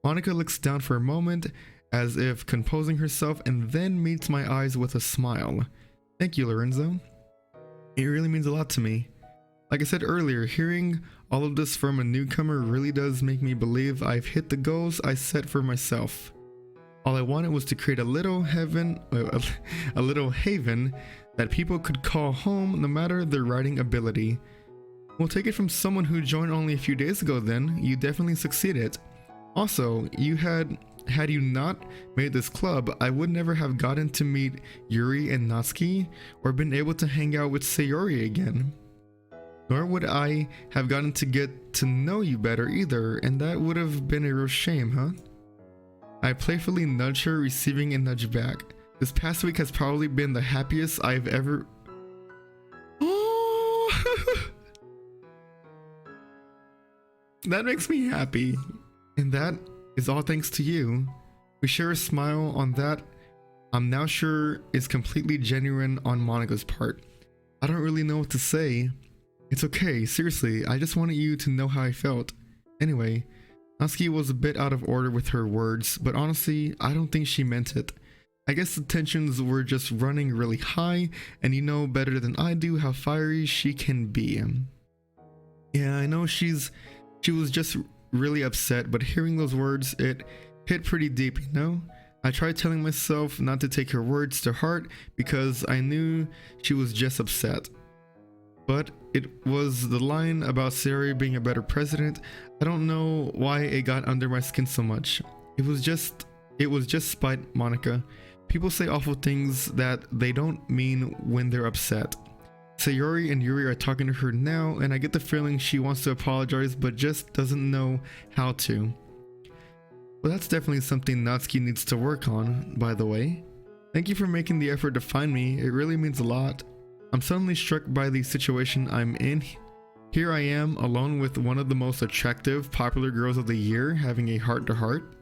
Monica looks down for a moment, as if composing herself, and then meets my eyes with a smile. Thank you, Lorenzo. It really means a lot to me. Like I said earlier, hearing all of this from a newcomer really does make me believe I've hit the goals I set for myself. All I wanted was to create a little haven that people could call home no matter their writing ability. We'll take it from someone who joined only a few days ago then, you definitely succeeded. Also, had you not made this club, I would never have gotten to meet Yuri and Natsuki, or been able to hang out with Sayori again. Nor would I have gotten to get to know you better either, and that would have been a real shame, huh? I playfully nudge her, receiving a nudge back. This past week has probably been the happiest I've ever... Oh! That makes me happy. And that is all thanks to you. We share a smile on that I'm now sure is completely genuine on Monica's part. I don't really know what to say. It's okay, seriously, I just wanted you to know how I felt. Anyway, Natsuki was a bit out of order with her words, but honestly, I don't think she meant it. I guess the tensions were just running really high, and you know better than I do how fiery she can be. Yeah, I know she was just really upset, but hearing those words, it hit pretty deep, you know? I tried telling myself not to take her words to heart because I knew she was just upset. But it was the line about Sayori being a better president. I don't know why it got under my skin so much. It was just spite, Monica. People say awful things that they don't mean when they're upset. Sayori and Yuri are talking to her now, and I get the feeling she wants to apologize but just doesn't know how to. Well, that's definitely something Natsuki needs to work on, by the way. Thank you for making the effort to find me, it really means a lot. I'm suddenly struck by the situation I'm in. Here I am, alone with one of the most attractive, popular girls of the year, having a heart-to-heart.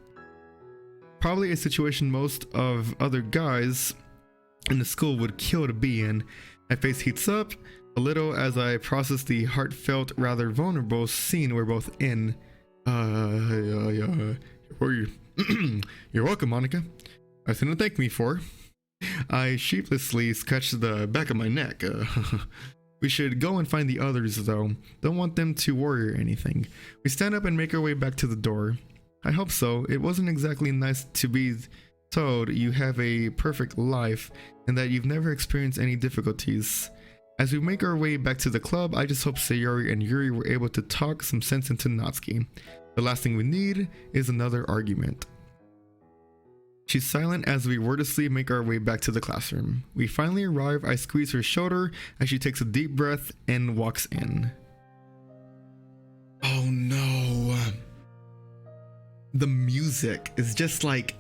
Probably a situation most of other guys in the school would kill to be in. My face heats up a little as I process the heartfelt, rather vulnerable scene we're both in. You're welcome, Monica. Nothing to thank me for. I sheepishly scratch the back of my neck. We should go and find the others, though. Don't want them to worry or anything. We stand up and make our way back to the door. I hope so. It wasn't exactly nice to be told you have a perfect life and that you've never experienced any difficulties. As we make our way back to the club, I just hope Sayori and Yuri were able to talk some sense into Natsuki. The last thing we need is another argument. She's silent as we wordlessly make our way back to the classroom. We finally arrive. I squeeze her shoulder as she takes a deep breath and walks in. Oh no. The music is just like...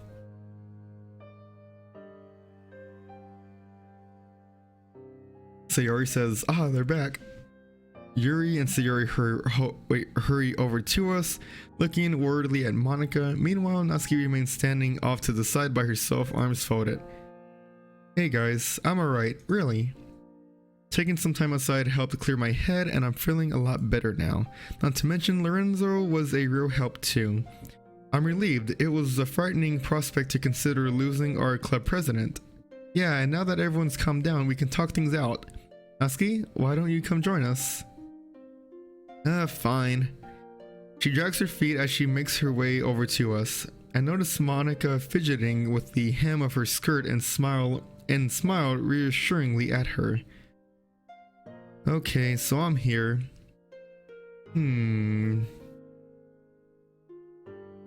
Sayori says, "Ah, they're back." Yuri and Sayori hurry over to us, looking worriedly at Monica. Meanwhile, Natsuki remains standing off to the side by herself, arms folded. "Hey guys, I'm alright, really. Taking some time outside helped clear my head, and I'm feeling a lot better now. Not to mention, Lorenzo was a real help too. I'm relieved. It was a frightening prospect to consider losing our club president. Yeah, and now that everyone's calmed down, we can talk things out. Natsuki, why don't you come join us?" Fine. She drags her feet as she makes her way over to us. I notice Monica fidgeting with the hem of her skirt and smiled reassuringly at her. Okay, so I'm here.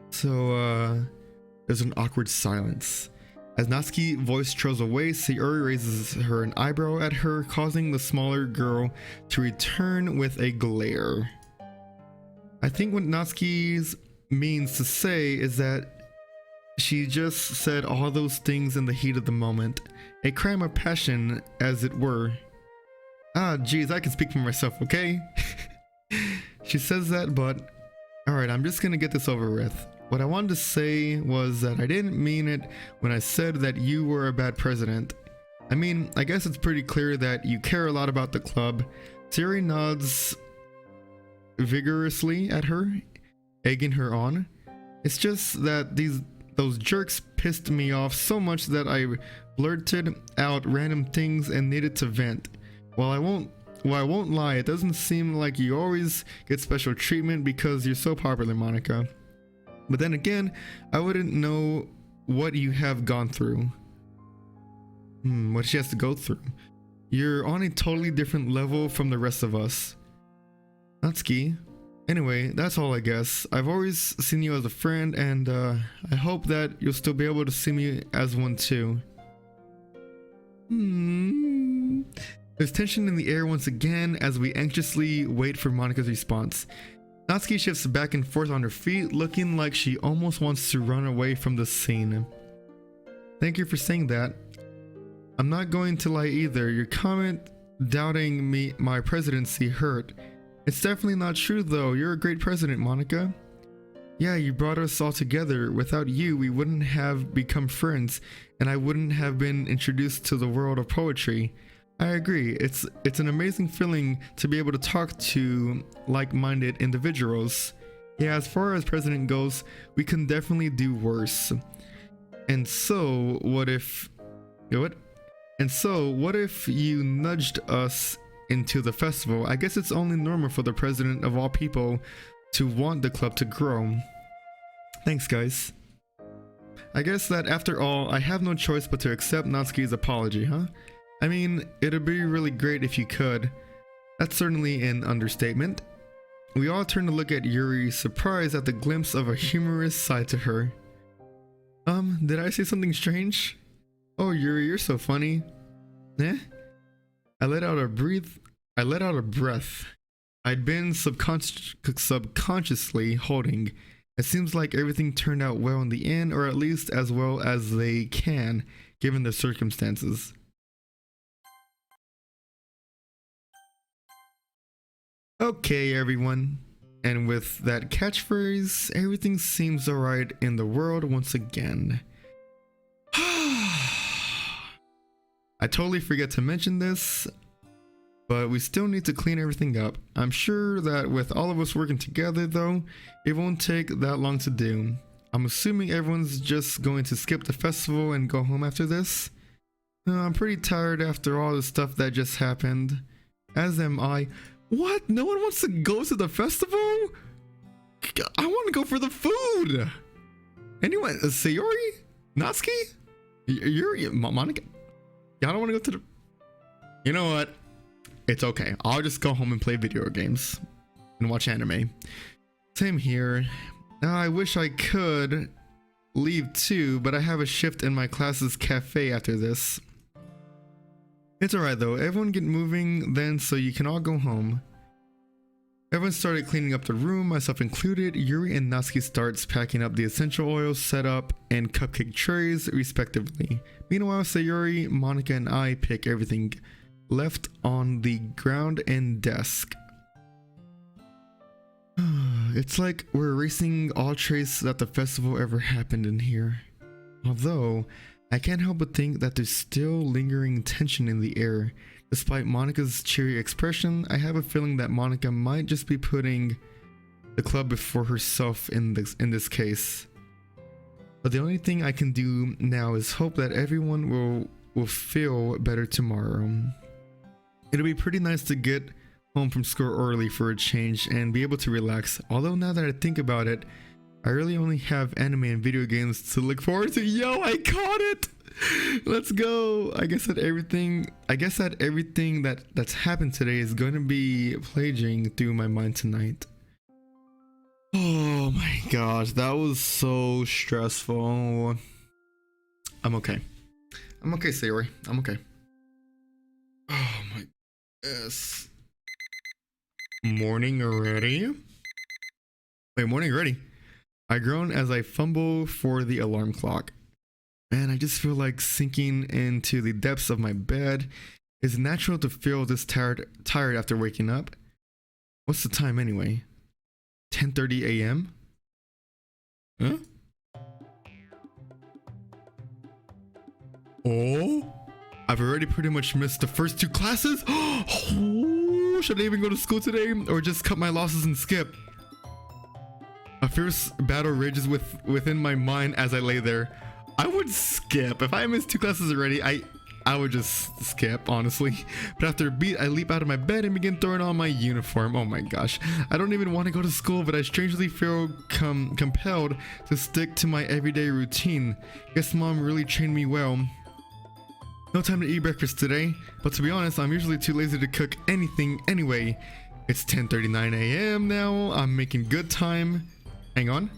So, there's an awkward silence. As Natsuki's voice trails away, Sayori raises her an eyebrow at her, causing the smaller girl to return with a glare. I think what Natsuki means to say is that she just said all those things in the heat of the moment. A crime of passion, as it were. Ah, geez, I can speak for myself, okay? She says that, but... Alright, I'm just gonna get this over with. What I wanted to say was that I didn't mean it when I said that you were a bad president. I mean, I guess it's pretty clear that you care a lot about the club. Sayori nods vigorously at her, egging her on. It's just that those jerks pissed me off so much that I blurted out random things and needed to vent. While I won't lie, it doesn't seem like you always get special treatment because you're so popular, Monica. But then again, I wouldn't know what you have gone through. What she has to go through. You're on a totally different level from the rest of us. Natsuki. Anyway, that's all I guess. I've always seen you as a friend, and I hope that you'll still be able to see me as one too. There's tension in the air once again as we anxiously wait for Monica's response. Natsuki shifts back and forth on her feet, looking like she almost wants to run away from the scene. Thank you for saying that. I'm not going to lie either. Your comment doubting my presidency hurt. It's definitely not true though. You're a great president, Monica. Yeah, you brought us all together. Without you, we wouldn't have become friends, and I wouldn't have been introduced to the world of poetry. I agree. It's an amazing feeling to be able to talk to like-minded individuals. Yeah, as far as president goes, we can definitely do worse. And so, what if you nudged us into the festival? I guess it's only normal for the president of all people to want the club to grow. Thanks, guys. I guess that after all, I have no choice but to accept Natsuki's apology, huh? I mean, it'd be really great if you could. That's certainly an understatement. We all turn to look at Yuri, surprised at the glimpse of a humorous side to her. Did I say something strange? Oh, Yuri, you're so funny. Eh? I let out a breath I'd been subconsciously holding. It seems like everything turned out well in the end, or at least as well as they can, given the circumstances. Okay, everyone. And with that catchphrase, everything seems alright in the world once again. I totally forget to mention this, but we still need to clean everything up. I'm sure that with all of us working together though, it won't take that long to do. I'm assuming everyone's just going to skip the festival and go home after this. I'm pretty tired after all the stuff that just happened. As am I. What? No one wants to go to the festival? I want to go for the food. Anyone? Sayori? Natsuki? You're Monica? Y'all don't want to go to the... You know what? It's okay. I'll just go home and play video games and watch anime. Same here. I wish I could leave too, but I have a shift in my class's cafe after this. It's alright though. Everyone get moving then so you can all go home. Everyone started cleaning up the room, myself included. Yuri and Natsuki starts packing up the essential oils set up and cupcake trays respectively. Meanwhile, Sayori, Monica, and I pick everything left on the ground and desk. It's like we're erasing all trace that the festival ever happened in here. Although, I can't help but think that there's still lingering tension in the air. Despite Monica's cheery expression, I have a feeling that Monica might just be putting the club before herself in this case. But the only thing I can do now is hope that everyone will feel better tomorrow. It'll be pretty nice to get home from school early for a change and be able to relax. Although now that I think about it, I really only have anime and video games to look forward to. Yo, I caught it! Let's go! I guess that everything that's happened today is going to be plaguing through my mind tonight. Oh my gosh, that was so stressful. I'm okay. I'm okay, Sayori. I'm okay. Oh my goodness. Morning already? Wait, morning already? I groan as I fumble for the alarm clock. Man, I just feel like sinking into the depths of my bed. It's natural to feel this tired after waking up. What's the time anyway? 10:30 a.m.? Huh? Oh? I've already pretty much missed the first 2 classes? Oh, should I even go to school today? Or just cut my losses and skip? A fierce battle rages within my mind as I lay there. I would skip. If I missed 2 classes already, I would just skip, honestly. But after a beat, I leap out of my bed and begin throwing on my uniform. Oh my gosh. I don't even want to go to school, but I strangely feel compelled to stick to my everyday routine. Guess mom really trained me well. No time to eat breakfast today, but to be honest, I'm usually too lazy to cook anything anyway. It's 10:39 a.m. now. I'm making good time. Hang on.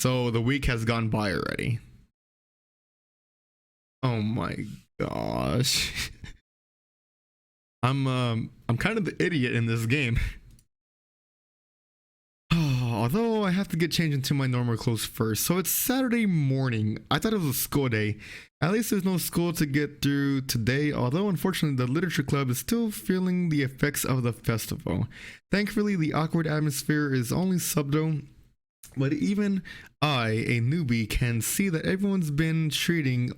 So the week has gone by already. Oh my gosh. I'm kind of the idiot in this game. Although I have to get changed into my normal clothes first. So it's Saturday morning. I thought it was a school day. At least there's no school to get through today, although unfortunately the literature club is still feeling the effects of the festival. Thankfully, the awkward atmosphere is only subtle, but even I, a newbie, can see that everyone's been treating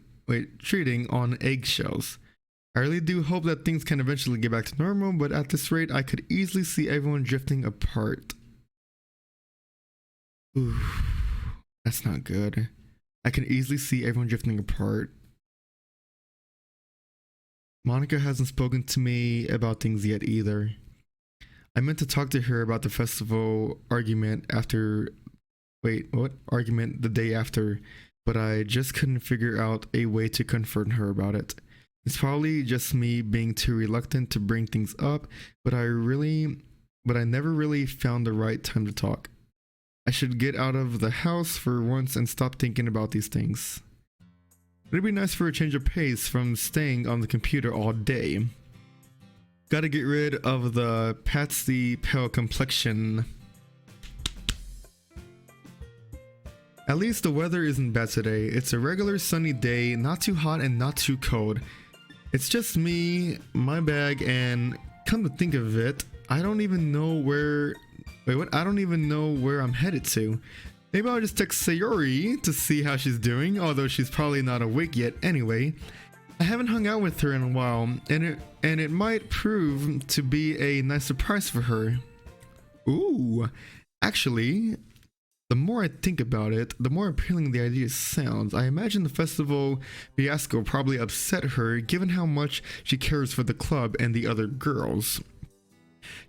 on eggshells. I really do hope that things can eventually get back to normal, but at this rate, I could easily see everyone drifting apart. Ooh, that's not good. I can easily see everyone drifting apart. Monica hasn't spoken to me about things yet either. I meant to talk to her about the festival argument after... Wait, what? Argument the day after, but I just couldn't figure out a way to confront her about it. It's probably just me being too reluctant to bring things up, but I never really found the right time to talk. I should get out of the house for once and stop thinking about these things. It'd be nice for a change of pace from staying on the computer all day. Gotta get rid of the patsy pale complexion. At least the weather isn't bad today. It's a regular sunny day, not too hot and not too cold. It's just me, my bag, and come to think of it, I don't even know where... Wait, what? I don't even know where I'm headed to. Maybe I'll just text Sayori to see how she's doing, although she's probably not awake yet anyway. I haven't hung out with her in a while, and it might prove to be a nice surprise for her. Ooh, actually... The more I think about it, the more appealing the idea sounds. I imagine the festival fiasco probably upset her, given how much she cares for the club and the other girls.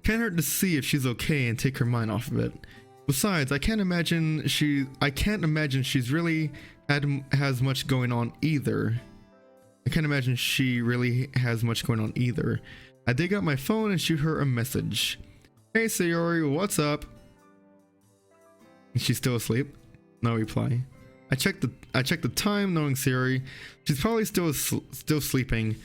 Can't hurt to see if she's okay and take her mind off of it. Besides, I can't imagine she's really has much going on either. I can't imagine she really has much going on either. I dig out my phone and shoot her a message. Hey Sayori, what's up? She's still asleep. No reply. I checked the time, knowing Sayori. She's probably still sleeping.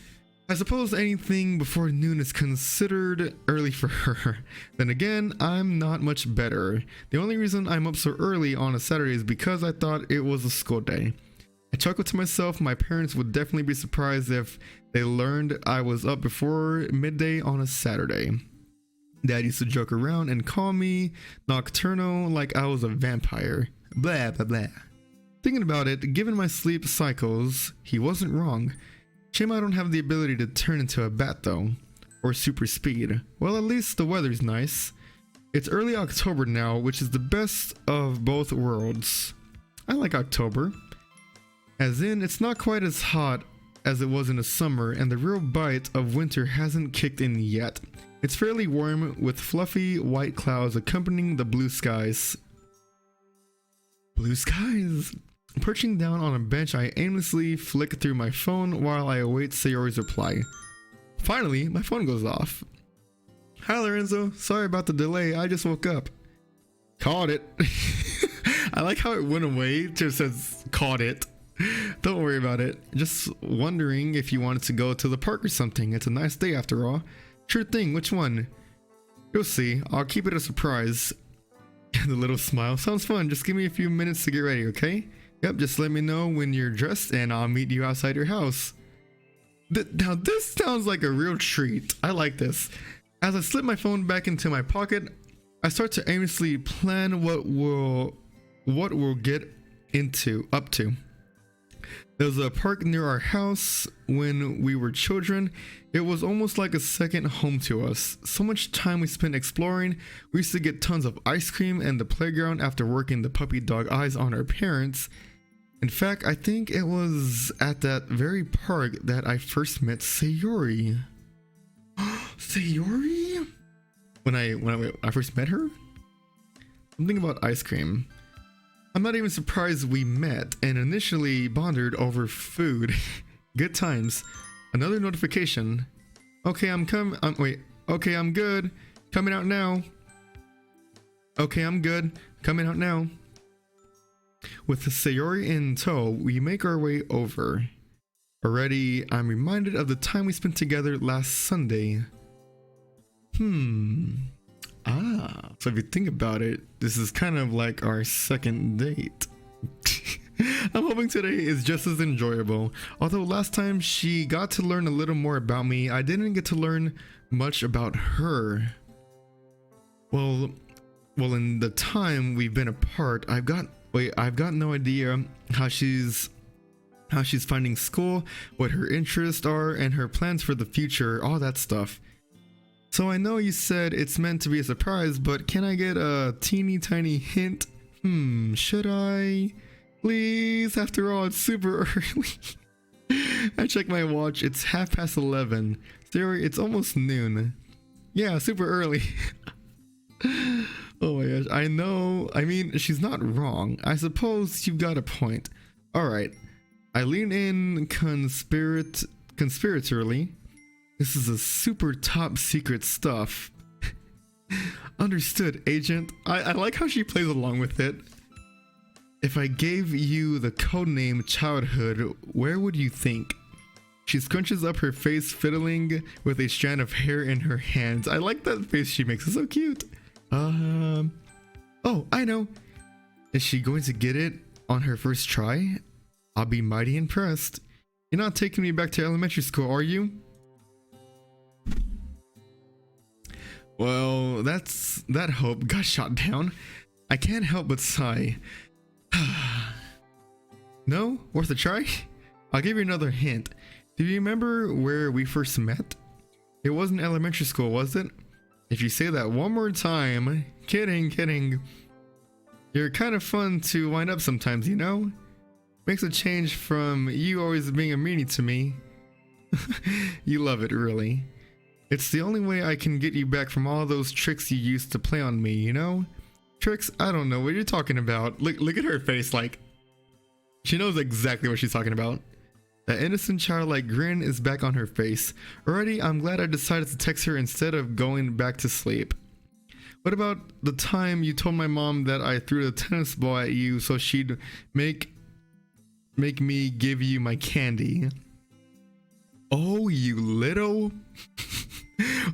I suppose anything before noon is considered early for her. Then again, I'm not much better. The only reason I'm up so early on a Saturday is because I thought it was a school day. I chuckled to myself, my parents would definitely be surprised if they learned I was up before midday on a Saturday. Dad used to joke around and call me nocturnal like I was a vampire. Blah, blah, blah. Thinking about it, given my sleep cycles, he wasn't wrong. Shame I don't have the ability to turn into a bat though, or super speed. Well, at least the weather's nice. It's early October now, which is the best of both worlds. I like October. As in, it's not quite as hot as it was in the summer, and the real bite of winter hasn't kicked in yet. It's fairly warm, with fluffy white clouds accompanying the blue skies. Blue skies! Perching down on a bench, I aimlessly flick through my phone while I await Sayori's reply. Finally, my phone goes off. Hi Lorenzo, sorry about the delay, I just woke up. Caught it. I like how it went away, just says caught it. Don't worry about it. Just wondering if you wanted to go to the park or something. It's a nice day after all. Sure thing, which one? You'll see, I'll keep it a surprise. The little smile, sounds fun, just give me a few minutes to get ready, okay? Yep, just let me know when you're dressed and I'll meet you outside your house. Now this sounds like a real treat. I like this. As I slip my phone back into my pocket, I start to aimlessly plan what we'll get up to. There's a park near our house. When we were children, it was almost like a second home to us. So much time we spent exploring. We used to get tons of ice cream and the playground after working the puppy dog eyes on our parents. In fact, I think it was at that very park that I first met Sayori. Sayori? When I first met her? Something about ice cream. I'm not even surprised we met and initially bonded over food. Good times. Another notification. Okay, Okay, I'm good. Coming out now. Okay, I'm good. Coming out now. With the Sayori in tow, we make our way over. Already, I'm reminded of the time we spent together last Sunday. So if you think about it, this is kind of like our second date. I'm hoping today is just as enjoyable. Although last time she got to learn a little more about me, I didn't get to learn much about her. Well, in the time we've been apart, I've got no idea how she's finding school, what her interests are, and her plans for the future, all that stuff. So I know you said it's meant to be a surprise, but can I get a teeny tiny hint? Should I? Please, after all, it's super early. I check my watch, it's 11:30. Sayori, it's almost noon. Yeah, super early. Oh my gosh, I know. I mean, she's not wrong. I suppose you've got a point. Alright, I lean in conspiratorially. This is a super top secret stuff. Understood, agent. I like how she plays along with it. If I gave you the codename Childhood, where would you think? She scrunches up her face, fiddling with a strand of hair in her hands. I like that face she makes. It's so cute. Oh, I know. Is she going to get it on her first try? I'll be mighty impressed. You're not taking me back to elementary school, are you? Well, that hope got shot down. I can't help but sigh. No? Worth a try? I'll give you another hint. Do you remember where we first met? It wasn't elementary school, was it? If you say that one more time... Kidding. You're kind of fun to wind up sometimes, you know? Makes a change from you always being a meanie to me. You love it, really. It's the only way I can get you back from all those tricks you used to play on me, you know? Tricks? I don't know what you're talking about. Look at her face, like... She knows exactly what she's talking about. That innocent childlike grin is back on her face. Already, I'm glad I decided to text her instead of going back to sleep. What about the time you told my mom that I threw the tennis ball at you so she'd make me give you my candy? Oh, you little.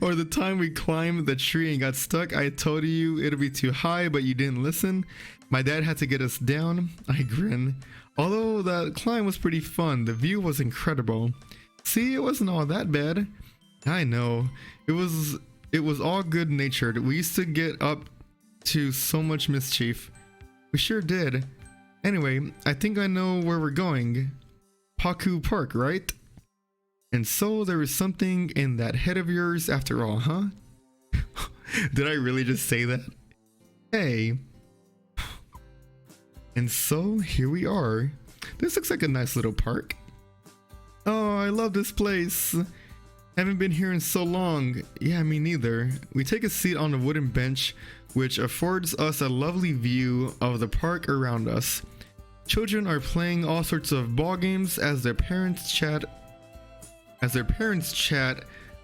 Or the time we climbed the tree and got stuck. I told you it'd be too high, but you didn't listen. My dad had to get us down. I grin. Although that climb was pretty fun, the view was incredible. See, it wasn't all that bad. I know. It was all good natured. We used to get up to so much mischief. We sure did. Anyway, I think I know where we're going. Paku Park, right? And so there is something in that head of yours after all, huh? Did I really just say that? Hey. And so here we are. This looks like a nice little park. Oh, I love this place. Haven't been here in so long. Yeah, me neither. We take a seat on a wooden bench, which affords us a lovely view of the park around us. Children are playing all sorts of ball games as their parents chat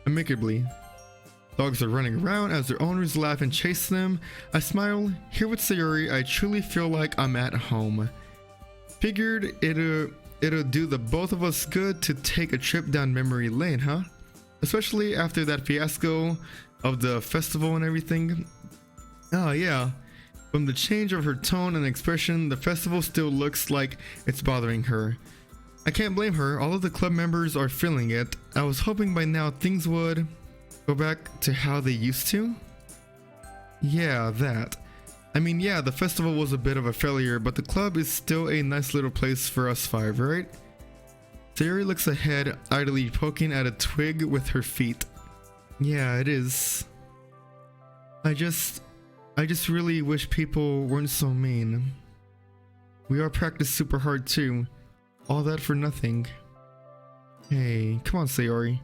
amicably. Dogs are running around as their owners laugh and chase them. I smile. Here with Sayori, I truly feel like I'm at home. Figured it'll do the both of us good to take a trip down memory lane, huh? Especially after that fiasco of the festival and everything. Oh yeah. From the change of her tone and expression, the festival still looks like it's bothering her. I can't blame her. All of the club members are feeling it. I was hoping by now things would go back to how they used to. Yeah, that. I mean, yeah, the festival was a bit of a failure, but the club is still a nice little place for us five, right? Sayori looks ahead, idly poking at a twig with her feet. Yeah, it is. I just really wish people weren't so mean. We all practice super hard too. All that for nothing. Hey, come on, Sayori.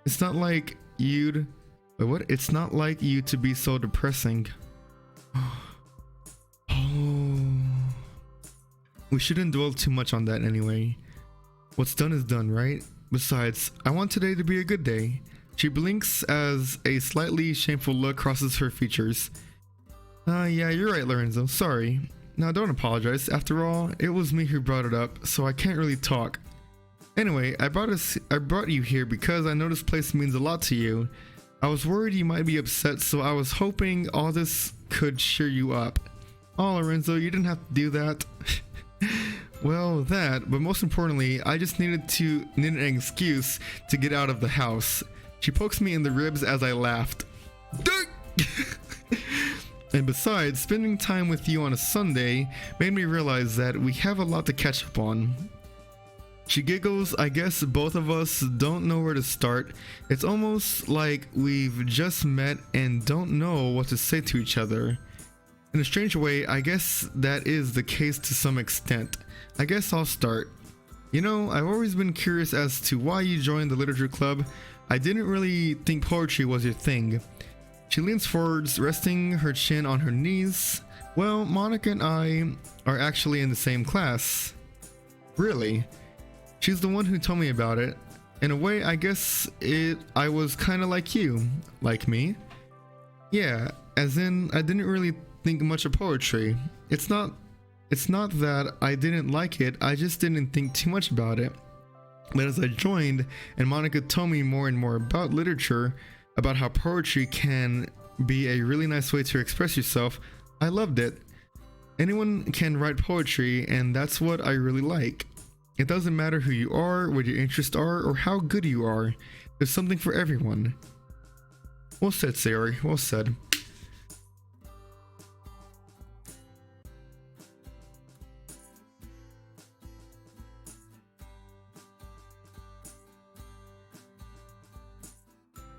It's not like you'd... Wait, what? It's not like you to be so depressing. Oh. We shouldn't dwell too much on that anyway. What's done is done, right? Besides, I want today to be a good day. She blinks as a slightly shameful look crosses her features. Yeah, you're right, Lorenzo. Sorry. Now don't apologize. After all, it was me who brought it up, so I can't really talk. Anyway, I brought you here because I know this place means a lot to you. I was worried you might be upset, so I was hoping all this could cheer you up. Oh, Lorenzo, you didn't have to do that. Well, that, but most importantly, I just needed an excuse to get out of the house. She pokes me in the ribs as I laughed. And besides, spending time with you on a Sunday made me realize that we have a lot to catch up on. She giggles. I guess both of us don't know where to start. It's almost like we've just met and don't know what to say to each other. In a strange way, I guess that is the case to some extent. I guess I'll start. You know, I've always been curious as to why you joined the literature club. I didn't really think poetry was your thing. She leans forwards, resting her chin on her knees. Well, Monica and I are actually in the same class. Really? She's the one who told me about it. In a way, I guess I was kind of like you. Like me? Yeah, as in, I didn't really think much of poetry. It's not that I didn't like it, I just didn't think too much about it. But as I joined, and Monica told me more and more about literature, about how poetry can be a really nice way to express yourself, I loved it. Anyone can write poetry, and that's what I really like. It doesn't matter who you are, what your interests are, or how good you are. There's something for everyone. Well said, Sayori. Well said.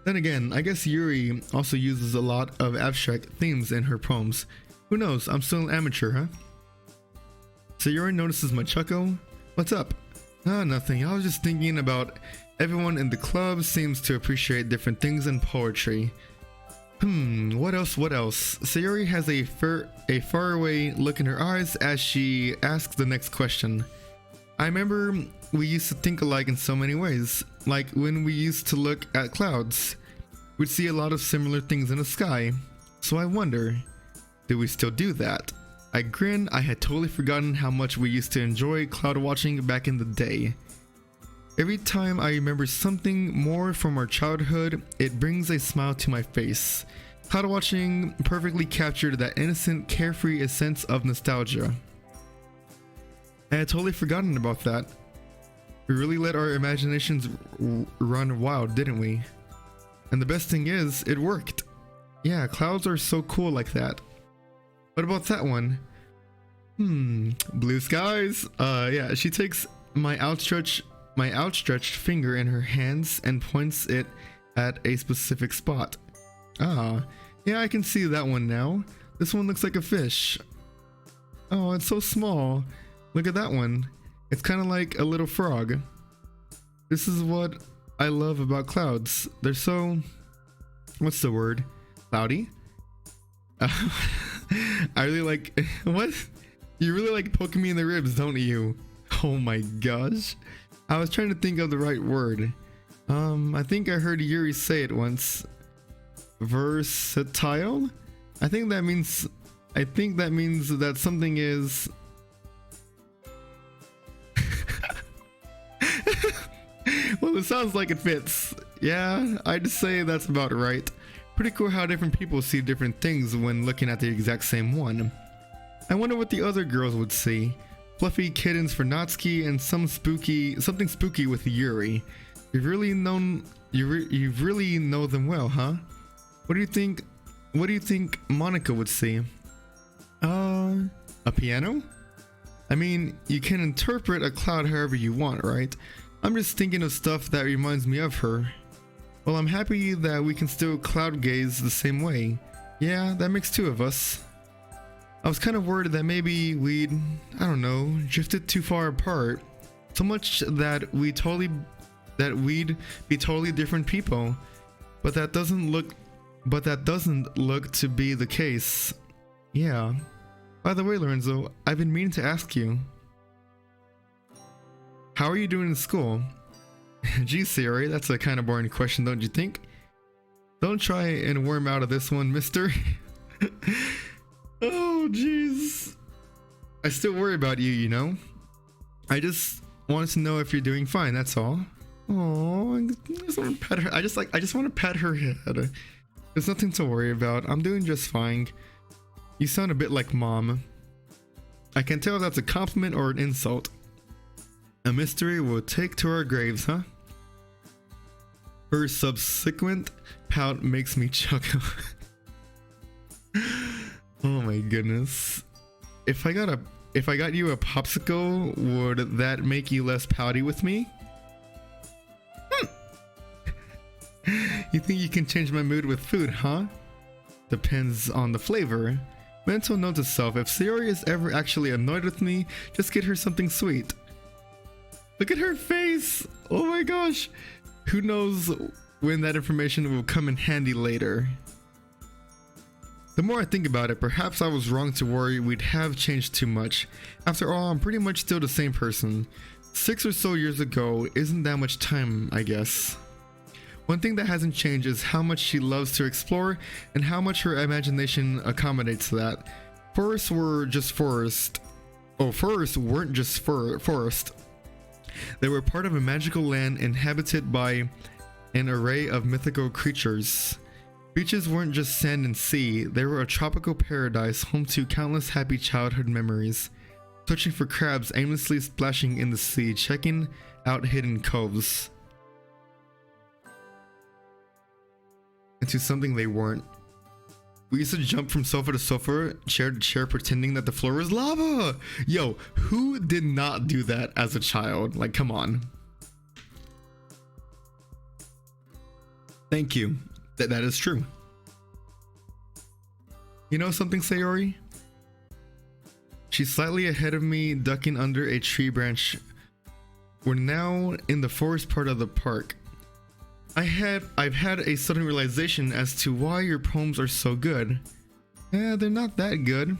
Then again, I guess Yuri also uses a lot of abstract themes in her poems. Who knows? I'm still an amateur, huh? Sayori notices my chuckle. What's up? Nothing. I was just thinking about everyone in the club seems to appreciate different things in poetry. What else? Sayori has a faraway look in her eyes as she asks the next question. I remember we used to think alike in so many ways. Like when we used to look at clouds, we'd see a lot of similar things in the sky. So I wonder, do we still do that? I grin. I had totally forgotten how much we used to enjoy cloud watching back in the day. Every time I remember something more from our childhood, it brings a smile to my face. Cloud watching perfectly captured that innocent, carefree sense of nostalgia. I had totally forgotten about that. We really let our imaginations run wild, didn't we? And the best thing is, it worked. Yeah, clouds are so cool like that. What about that one? Blue skies. Yeah, she takes my outstretched finger in her hands and points it at a specific spot. Ah, yeah, I can see that one now. This one looks like a fish. Oh, it's so small. Look at that one. It's kind of like a little frog. This is what I love about clouds. They're so... what's the word? Cloudy? I really like... what? You really like poking me in the ribs, don't you? Oh my gosh. I was trying to think of the right word. I think I heard Yuri say it once. Versatile? I think that means that something is... well, it sounds like it fits. Yeah, I'd say that's about right. Pretty cool how different people see different things when looking at the exact same one. I wonder what the other girls would see. Fluffy kittens for Natsuki and something spooky with Yuri. You really know them well, huh? What do you think Monica would see? A piano? I mean, you can interpret a cloud however you want, right? I'm just thinking of stuff that reminds me of her. Well, I'm happy that we can still cloud gaze the same way. Yeah, that makes two of us. I was kind of worried that maybe we'd, I don't know, drifted too far apart. So much that we'd be totally different people. But that doesn't look to be the case. Yeah. By the way, Lorenzo, I've been meaning to ask you. How are you doing in school? Geez, Sayori, that's a kind of boring question, don't you think? Don't try and worm out of this one, mister. Oh, jeez. I still worry about you, you know? I just wanted to know if you're doing fine, that's all. Oh, I just want to pet her. I just want to pet her head. There's nothing to worry about. I'm doing just fine. You sound a bit like Mom. I can tell if that's a compliment or an insult. A mystery we'll take to our graves, huh? Her subsequent pout makes me chuckle. Oh my goodness. If I got you a popsicle, would that make you less pouty with me? You think you can change my mood with food, huh? Depends on the flavor. Mental note to self, if Sayori is ever actually annoyed with me, just get her something sweet. Look at her face! Oh my gosh! Who knows when that information will come in handy later. The more I think about it, perhaps I was wrong to worry we'd have changed too much. After all, I'm pretty much still the same person. 6 or so years ago isn't that much time, I guess. One thing that hasn't changed is how much she loves to explore and how much her imagination accommodates that. Forests were just forest. Oh, forests weren't just forest. They were part of a magical land inhabited by an array of mythical creatures. Beaches weren't just sand and sea, they were a tropical paradise home to countless happy childhood memories. Searching for crabs aimlessly splashing in the sea, checking out hidden coves. Into something they weren't. We used to jump from sofa to sofa, chair to chair, pretending that the floor was lava! Yo, who did not do that as a child? Like, come on. Thank you. That is true. You know something, Sayori? She's slightly ahead of me, ducking under a tree branch. We're now in the forest part of the park. I've had a sudden realization as to why your poems are so good. They're not that good.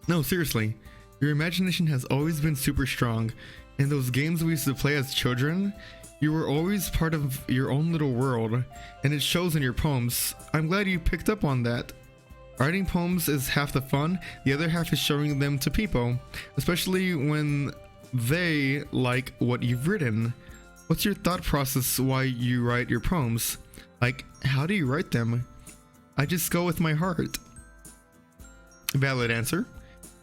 No, seriously. Your imagination has always been super strong. In those games we used to play as children, you were always part of your own little world, and it shows in your poems. I'm glad you picked up on that. Writing poems is half the fun, the other half is showing them to people, especially when they like what you've written. What's your thought process why you write your poems? Like, how do you write them? I just go with my heart. Valid answer.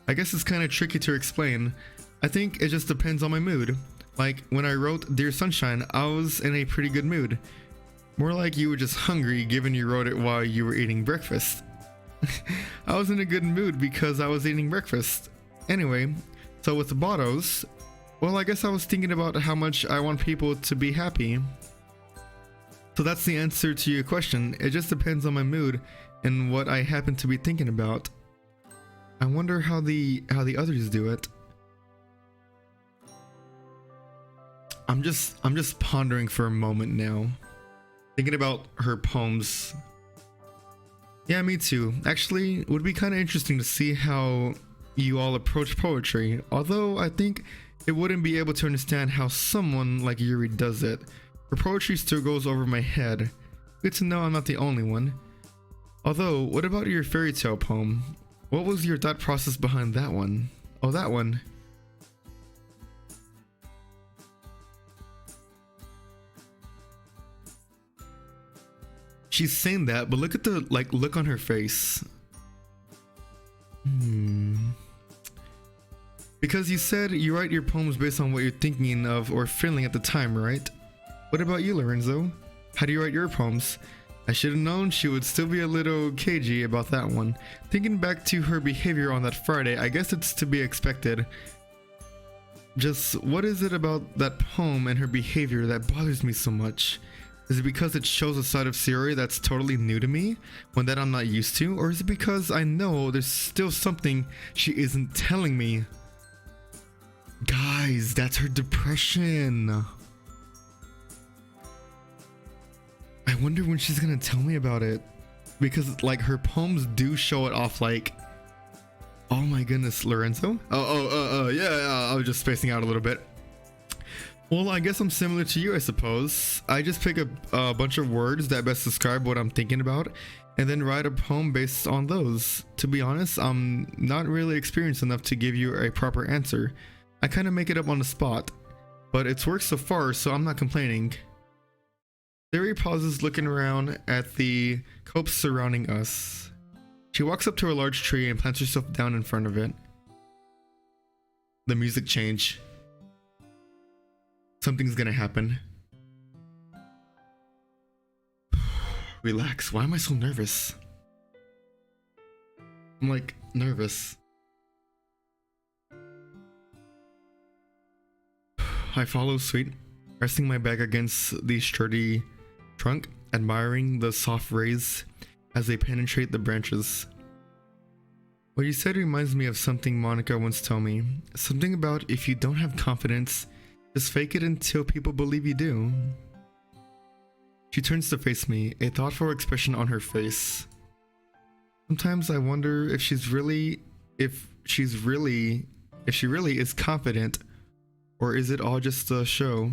I guess it's kind of tricky to explain. I think it just depends on my mood. Like, when I wrote Dear Sunshine, I was in a pretty good mood. More like you were just hungry given you wrote it while you were eating breakfast. I was in a good mood because I was eating breakfast. Anyway, so with the Bottos, well, I guess I was thinking about how much I want people to be happy. So that's the answer to your question. It just depends on my mood and what I happen to be thinking about. I wonder how the others do it. I'm just pondering for a moment now, thinking about her poems. Yeah, me too. Actually, it would be kind of interesting to see how you all approach poetry, although I think it wouldn't be able to understand how someone like Yuri does it. Her poetry still goes over my head. Good to know I'm not the only one. Although, what about your fairy tale poem? What was your thought process behind that one? Oh, that one. She's saying that, but look at the look on her face. Because you said you write your poems based on what you're thinking of or feeling at the time, right? What about you, Lorenzo? How do you write your poems? I should have known she would still be a little cagey about that one. Thinking back to her behavior on that Friday, I guess it's to be expected. Just what is it about that poem and her behavior that bothers me so much? Is it because it shows a side of Sayori that's totally new to me, one that I'm not used to? Or is it because I know there's still something she isn't telling me? Guys, that's her depression. I wonder when she's gonna tell me about it. Because like her poems do show it off like, oh my goodness, Lorenzo? Yeah, I was just spacing out a little bit. Well, I guess I'm similar to you, I suppose. I just pick a bunch of words that best describe what I'm thinking about and then write a poem based on those. To be honest, I'm not really experienced enough to give you a proper answer. I kind of make it up on the spot, but it's worked so far, so I'm not complaining. Sayori pauses, looking around at the copse surrounding us. She walks up to a large tree and plants herself down in front of it. The music change. Something's gonna happen. Relax. Why am I so nervous? I'm like nervous. I follow suit, resting my back against the sturdy trunk, admiring the soft rays as they penetrate the branches. What you said reminds me of something Monica once told me. Something about if you don't have confidence, just fake it until people believe you do. She turns to face me, a thoughtful expression on her face. Sometimes I wonder if she really is confident, or is it all just a show?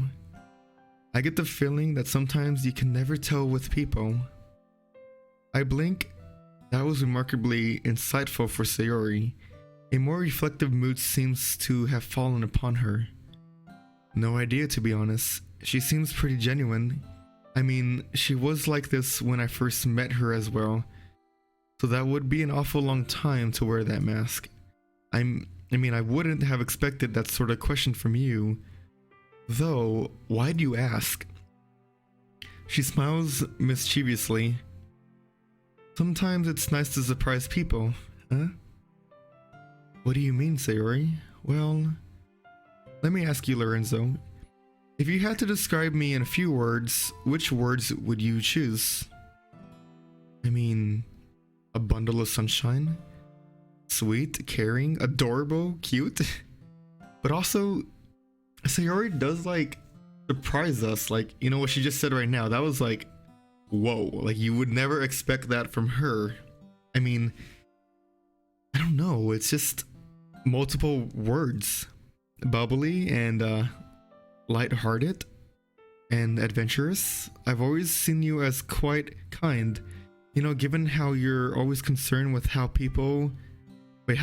I get the feeling that sometimes you can never tell with people. I blink. That was remarkably insightful for Sayori. A more reflective mood seems to have fallen upon her. No idea, to be honest. She seems pretty genuine. I mean, she was like this when I first met her as well. So that would be an awful long time to wear that mask. I mean, I wouldn't have expected that sort of question from you. Though, why do you ask? She smiles mischievously. Sometimes it's nice to surprise people, huh? What do you mean, Sayori? Well, let me ask you, Lorenzo. If you had to describe me in a few words, which words would you choose? I mean, a bundle of sunshine? Sweet, caring, adorable, cute? But also, Sayori does like surprise us. Like, you know what she just said right now? That was like, whoa. Like, you would never expect that from her. I mean, I don't know. It's just multiple words. Bubbly and lighthearted and adventurous. I've always seen you as quite kind. You know, given how you're always concerned with how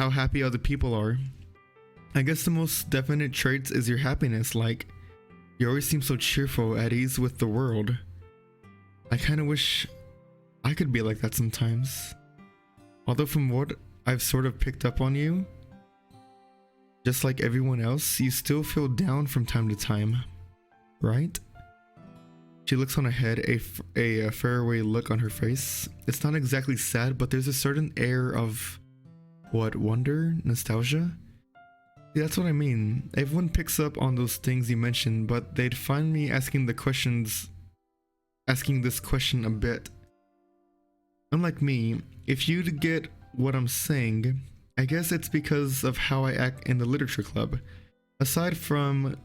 happy other people are. I guess the most definite traits is your happiness. Like, You always seem so cheerful, at ease with the world. I kinda wish I could be like that sometimes. Although from what I've sort of picked up on you, just like everyone else, you still feel down from time to time, right? She looks on ahead, a faraway look on her face. It's not exactly sad, but there's a certain air of, what, wonder? Nostalgia? Yeah, that's what I mean. Everyone picks up on those things you mentioned, but they'd find me asking this question a bit. Unlike me, if you'd get what I'm saying, I guess it's because of how I act in the literature club. Aside from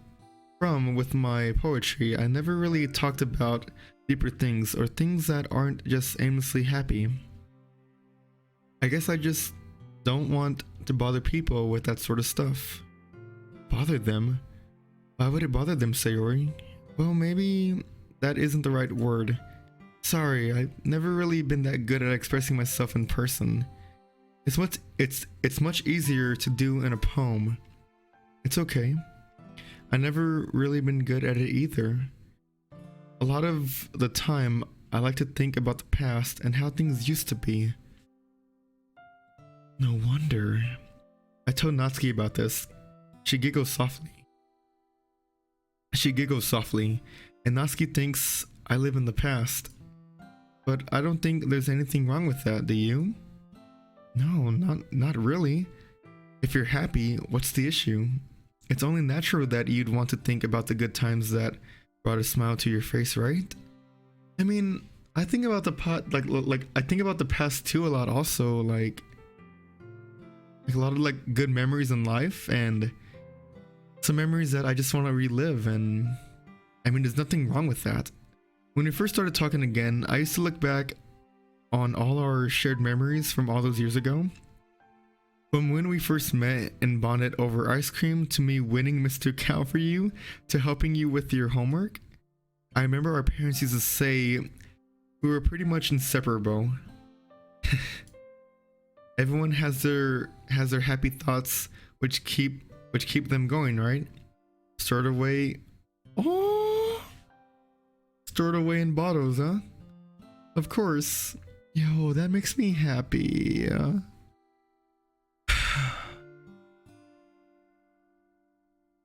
with my poetry, I never really talked about deeper things or things that aren't just aimlessly happy. I guess I just don't want to bother people with that sort of stuff. Bother them? Why would it bother them, Sayori? Well, maybe that isn't the right word. Sorry, I've never really been that good at expressing myself in person. It's much easier to do in a poem. It's okay. I never really been good at it either. A lot of the time, I like to think about the past and how things used to be. No wonder. I told Natsuki about this. She giggles softly, and Natsuki thinks I live in the past. But I don't think there's anything wrong with that, do you? No, not really. If you're happy, what's the issue? It's only natural that you'd want to think about the good times that brought a smile to your face, right? I mean, I think about the I think about the past too a lot also, like a lot of like good memories in life and some memories that I just want to relive, and I mean there's nothing wrong with that. When we first started talking again, I used to look back on all our shared memories from all those years ago. From when we first met and bonded over ice cream, to me winning Mr. Cow for you, to helping you with your homework. I remember our parents used to say we were pretty much inseparable. Everyone has their happy thoughts which keep them going, right? Stored away in bottles, huh? Of course. Yo, that makes me happy.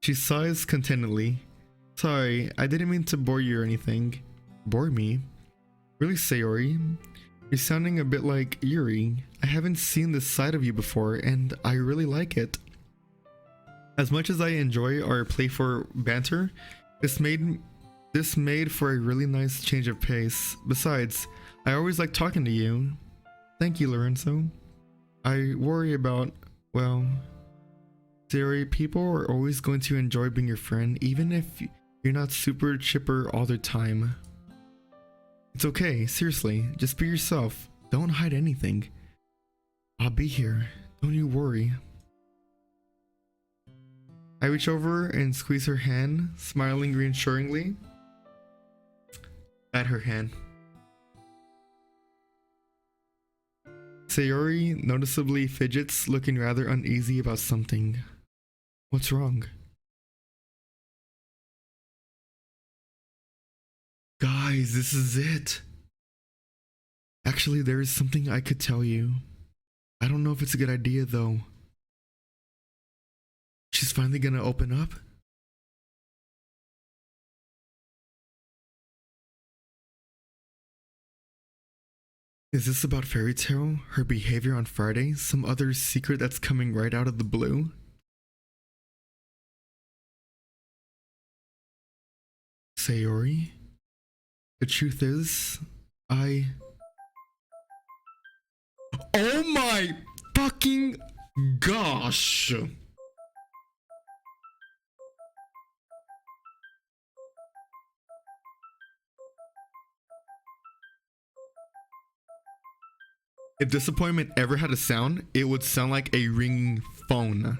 She sighs contentedly. Sorry, I didn't mean to bore you or anything. Bore me? Really, Sayori? You're sounding a bit like Yuri. I haven't seen this side of you before, and I really like it. As much as I enjoy our playful banter, this made for a really nice change of pace. Besides, I always like talking to you. Thank you, Lorenzo. I worry about, well, Sayori, people are always going to enjoy being your friend, even if you're not super chipper all the time. It's okay, seriously, just be yourself. Don't hide anything. I'll be here, don't you worry. I reach over and squeeze her hand, smiling reassuringly at her hand. Sayori noticeably fidgets, looking rather uneasy about something. What's wrong? Guys, this is it. Actually, there is something I could tell you. I don't know if it's a good idea though. She's finally gonna open up? Is this about Fairy Tale? Her behavior on Friday? Some other secret that's coming right out of the blue? Sayori? The truth is, oh my fucking gosh! If disappointment ever had a sound, it would sound like a ringing phone.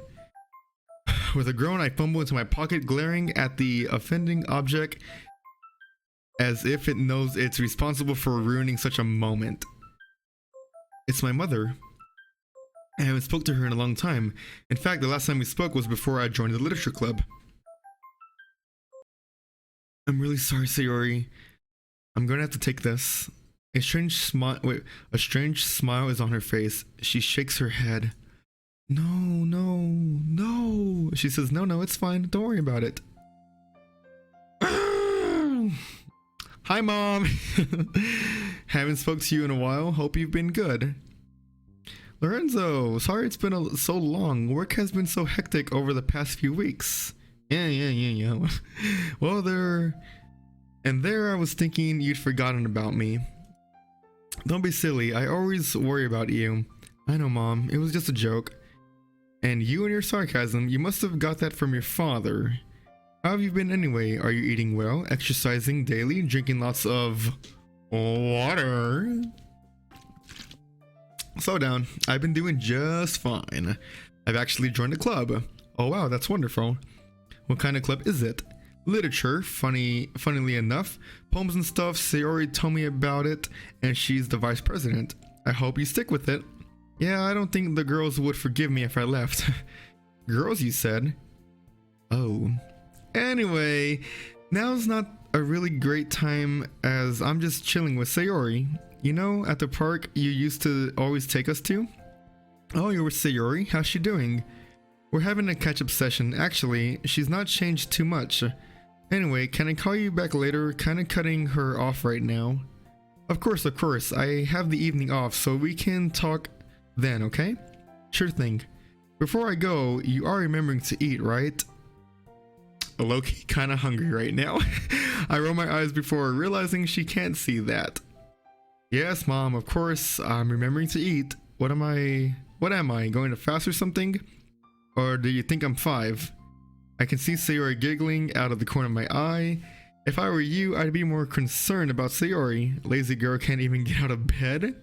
With a groan, I fumble into my pocket, glaring at the offending object as if it knows it's responsible for ruining such a moment. It's my mother. I haven't spoke to her in a long time. In fact, the last time we spoke was before I joined the literature club. I'm really sorry, Sayori. I'm gonna have to take this. A strange smile. Wait, a strange smile is on her face. She shakes her head. No, no, no. She says, no, no, it's fine. Don't worry about it. Hi, Mom. Haven't spoke to you in a while. Hope you've been good. Lorenzo, sorry it's been so long. Work has been so hectic over the past few weeks. Yeah. Well, there I was thinking you'd forgotten about me. Don't be silly. I always worry about you. I know, Mom. It was just a joke. And you and your sarcasm, you must have got that from your father. How have you been anyway? Are you eating well, exercising daily, drinking lots of water? Slow down. I've been doing just fine. I've actually joined a club. Oh wow, that's wonderful. What kind of club is it? Literature, funnily enough. Poems and stuff. Sayori told me about it, and she's the vice president. I hope you stick with it. Yeah, I don't think the girls would forgive me if I left. Girls, you said? Oh. Anyway, now's not a really great time as I'm just chilling with Sayori. You know, at the park you used to always take us to? Oh, you're with Sayori? How's she doing? We're having a catch-up session. Actually, she's not changed too much. Anyway, can I call you back later? Kinda cutting her off right now. Of course. I have the evening off, so we can talk then, okay? Sure thing. Before I go, you are remembering to eat, right? Low-key kinda hungry right now. I roll my eyes before realizing she can't see that. Yes, Mom, of course, I'm remembering to eat. What am I, going to fast or something? Or do you think I'm 5? I can see Sayori giggling out of the corner of my eye. If I were you, I'd be more concerned about Sayori. Lazy girl can't even get out of bed?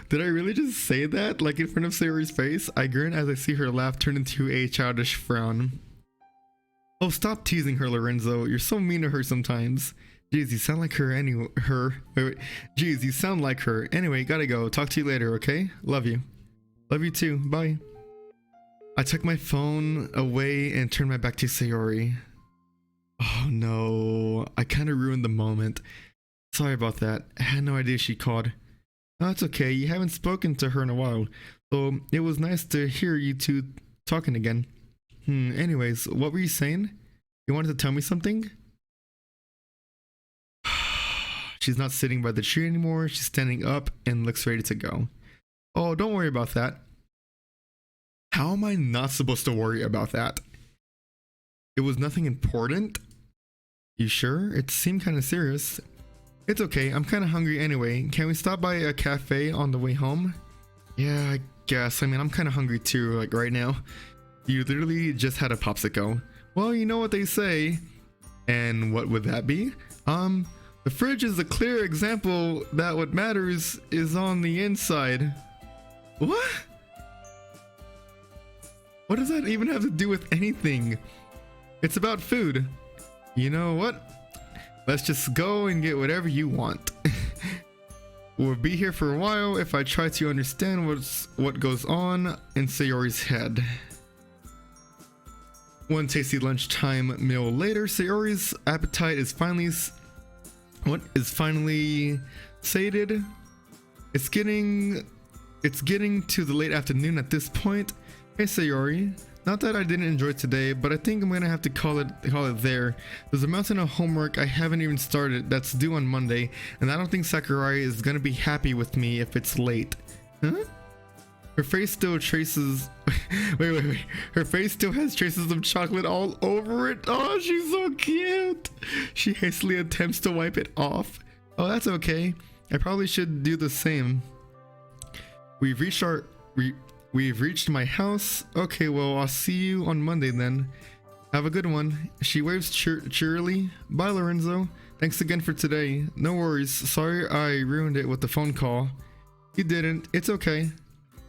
Did I really just say that, like in front of Sayori's face? I grin as I see her laugh turn into a childish frown. Oh, stop teasing her, Lorenzo. You're so mean to her sometimes. Jeez, you sound like her Wait. Jeez, you sound like her. Anyway, gotta go. Talk to you later, okay? Love you. Love you too. Bye. I took my phone away and turned my back to Sayori. Oh no, I kind of ruined the moment. Sorry about that. I had no idea she called. No, it's okay. You haven't spoken to her in a while, so it was nice to hear you two talking again. Anyways, what were you saying? You wanted to tell me something? She's not sitting by the tree anymore. She's standing up and looks ready to go. Oh, don't worry about that. How am I not supposed to worry about that? It was nothing important? You sure? It seemed kind of serious. It's okay, I'm kind of hungry anyway. Can we stop by a cafe on the way home? Yeah, I guess. I mean, I'm kind of hungry too, like right now. You literally just had a popsicle. Well, you know what they say. And what would that be? The fridge is a clear example that what matters is on the inside. What? What does that even have to do with anything? It's about food. You know what? Let's just go and get whatever you want. We'll be here for a while if I try to understand what goes on in Sayori's head. One tasty lunchtime meal later, Sayori's appetite is finally sated. It's getting to the late afternoon at this point. Hey Sayori, not that I didn't enjoy today, but I think I'm gonna have to call it there. There's a mountain of homework I haven't even started that's due on Monday, and I don't think Sakurai is gonna be happy with me if it's late. Huh? Her face still traces wait. Her face still has traces of chocolate all over it. Oh, she's so cute. She hastily attempts to wipe it off. Oh, that's okay. I probably should do the same. We've reached my house. Okay, well, I'll see you on Monday then. Have a good one. She waves cheerily. Bye, Lorenzo. Thanks again for today. No worries. Sorry I ruined it with the phone call. You didn't. It's okay.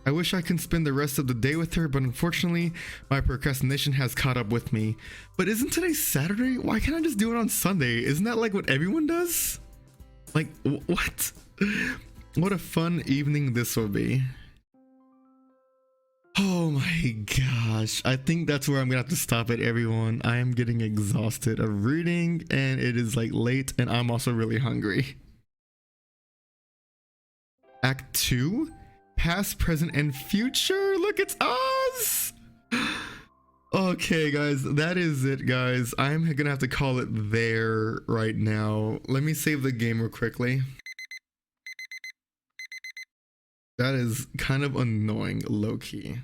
I wish I could spend the rest of the day with her, but unfortunately, my procrastination has caught up with me. But isn't today Saturday? Why can't I just do it on Sunday? Isn't that like what everyone does? Like, what? What a fun evening this will be. Oh my gosh. I think that's where I'm gonna have to stop it, everyone. I am getting exhausted of reading, and it is like late, and I'm also really hungry. Act 2, past, present, and future. Look, it's us. Okay, guys, that is it, guys. I'm gonna have to call it there right now. Let me save the game real quickly. That is kind of annoying, low-key.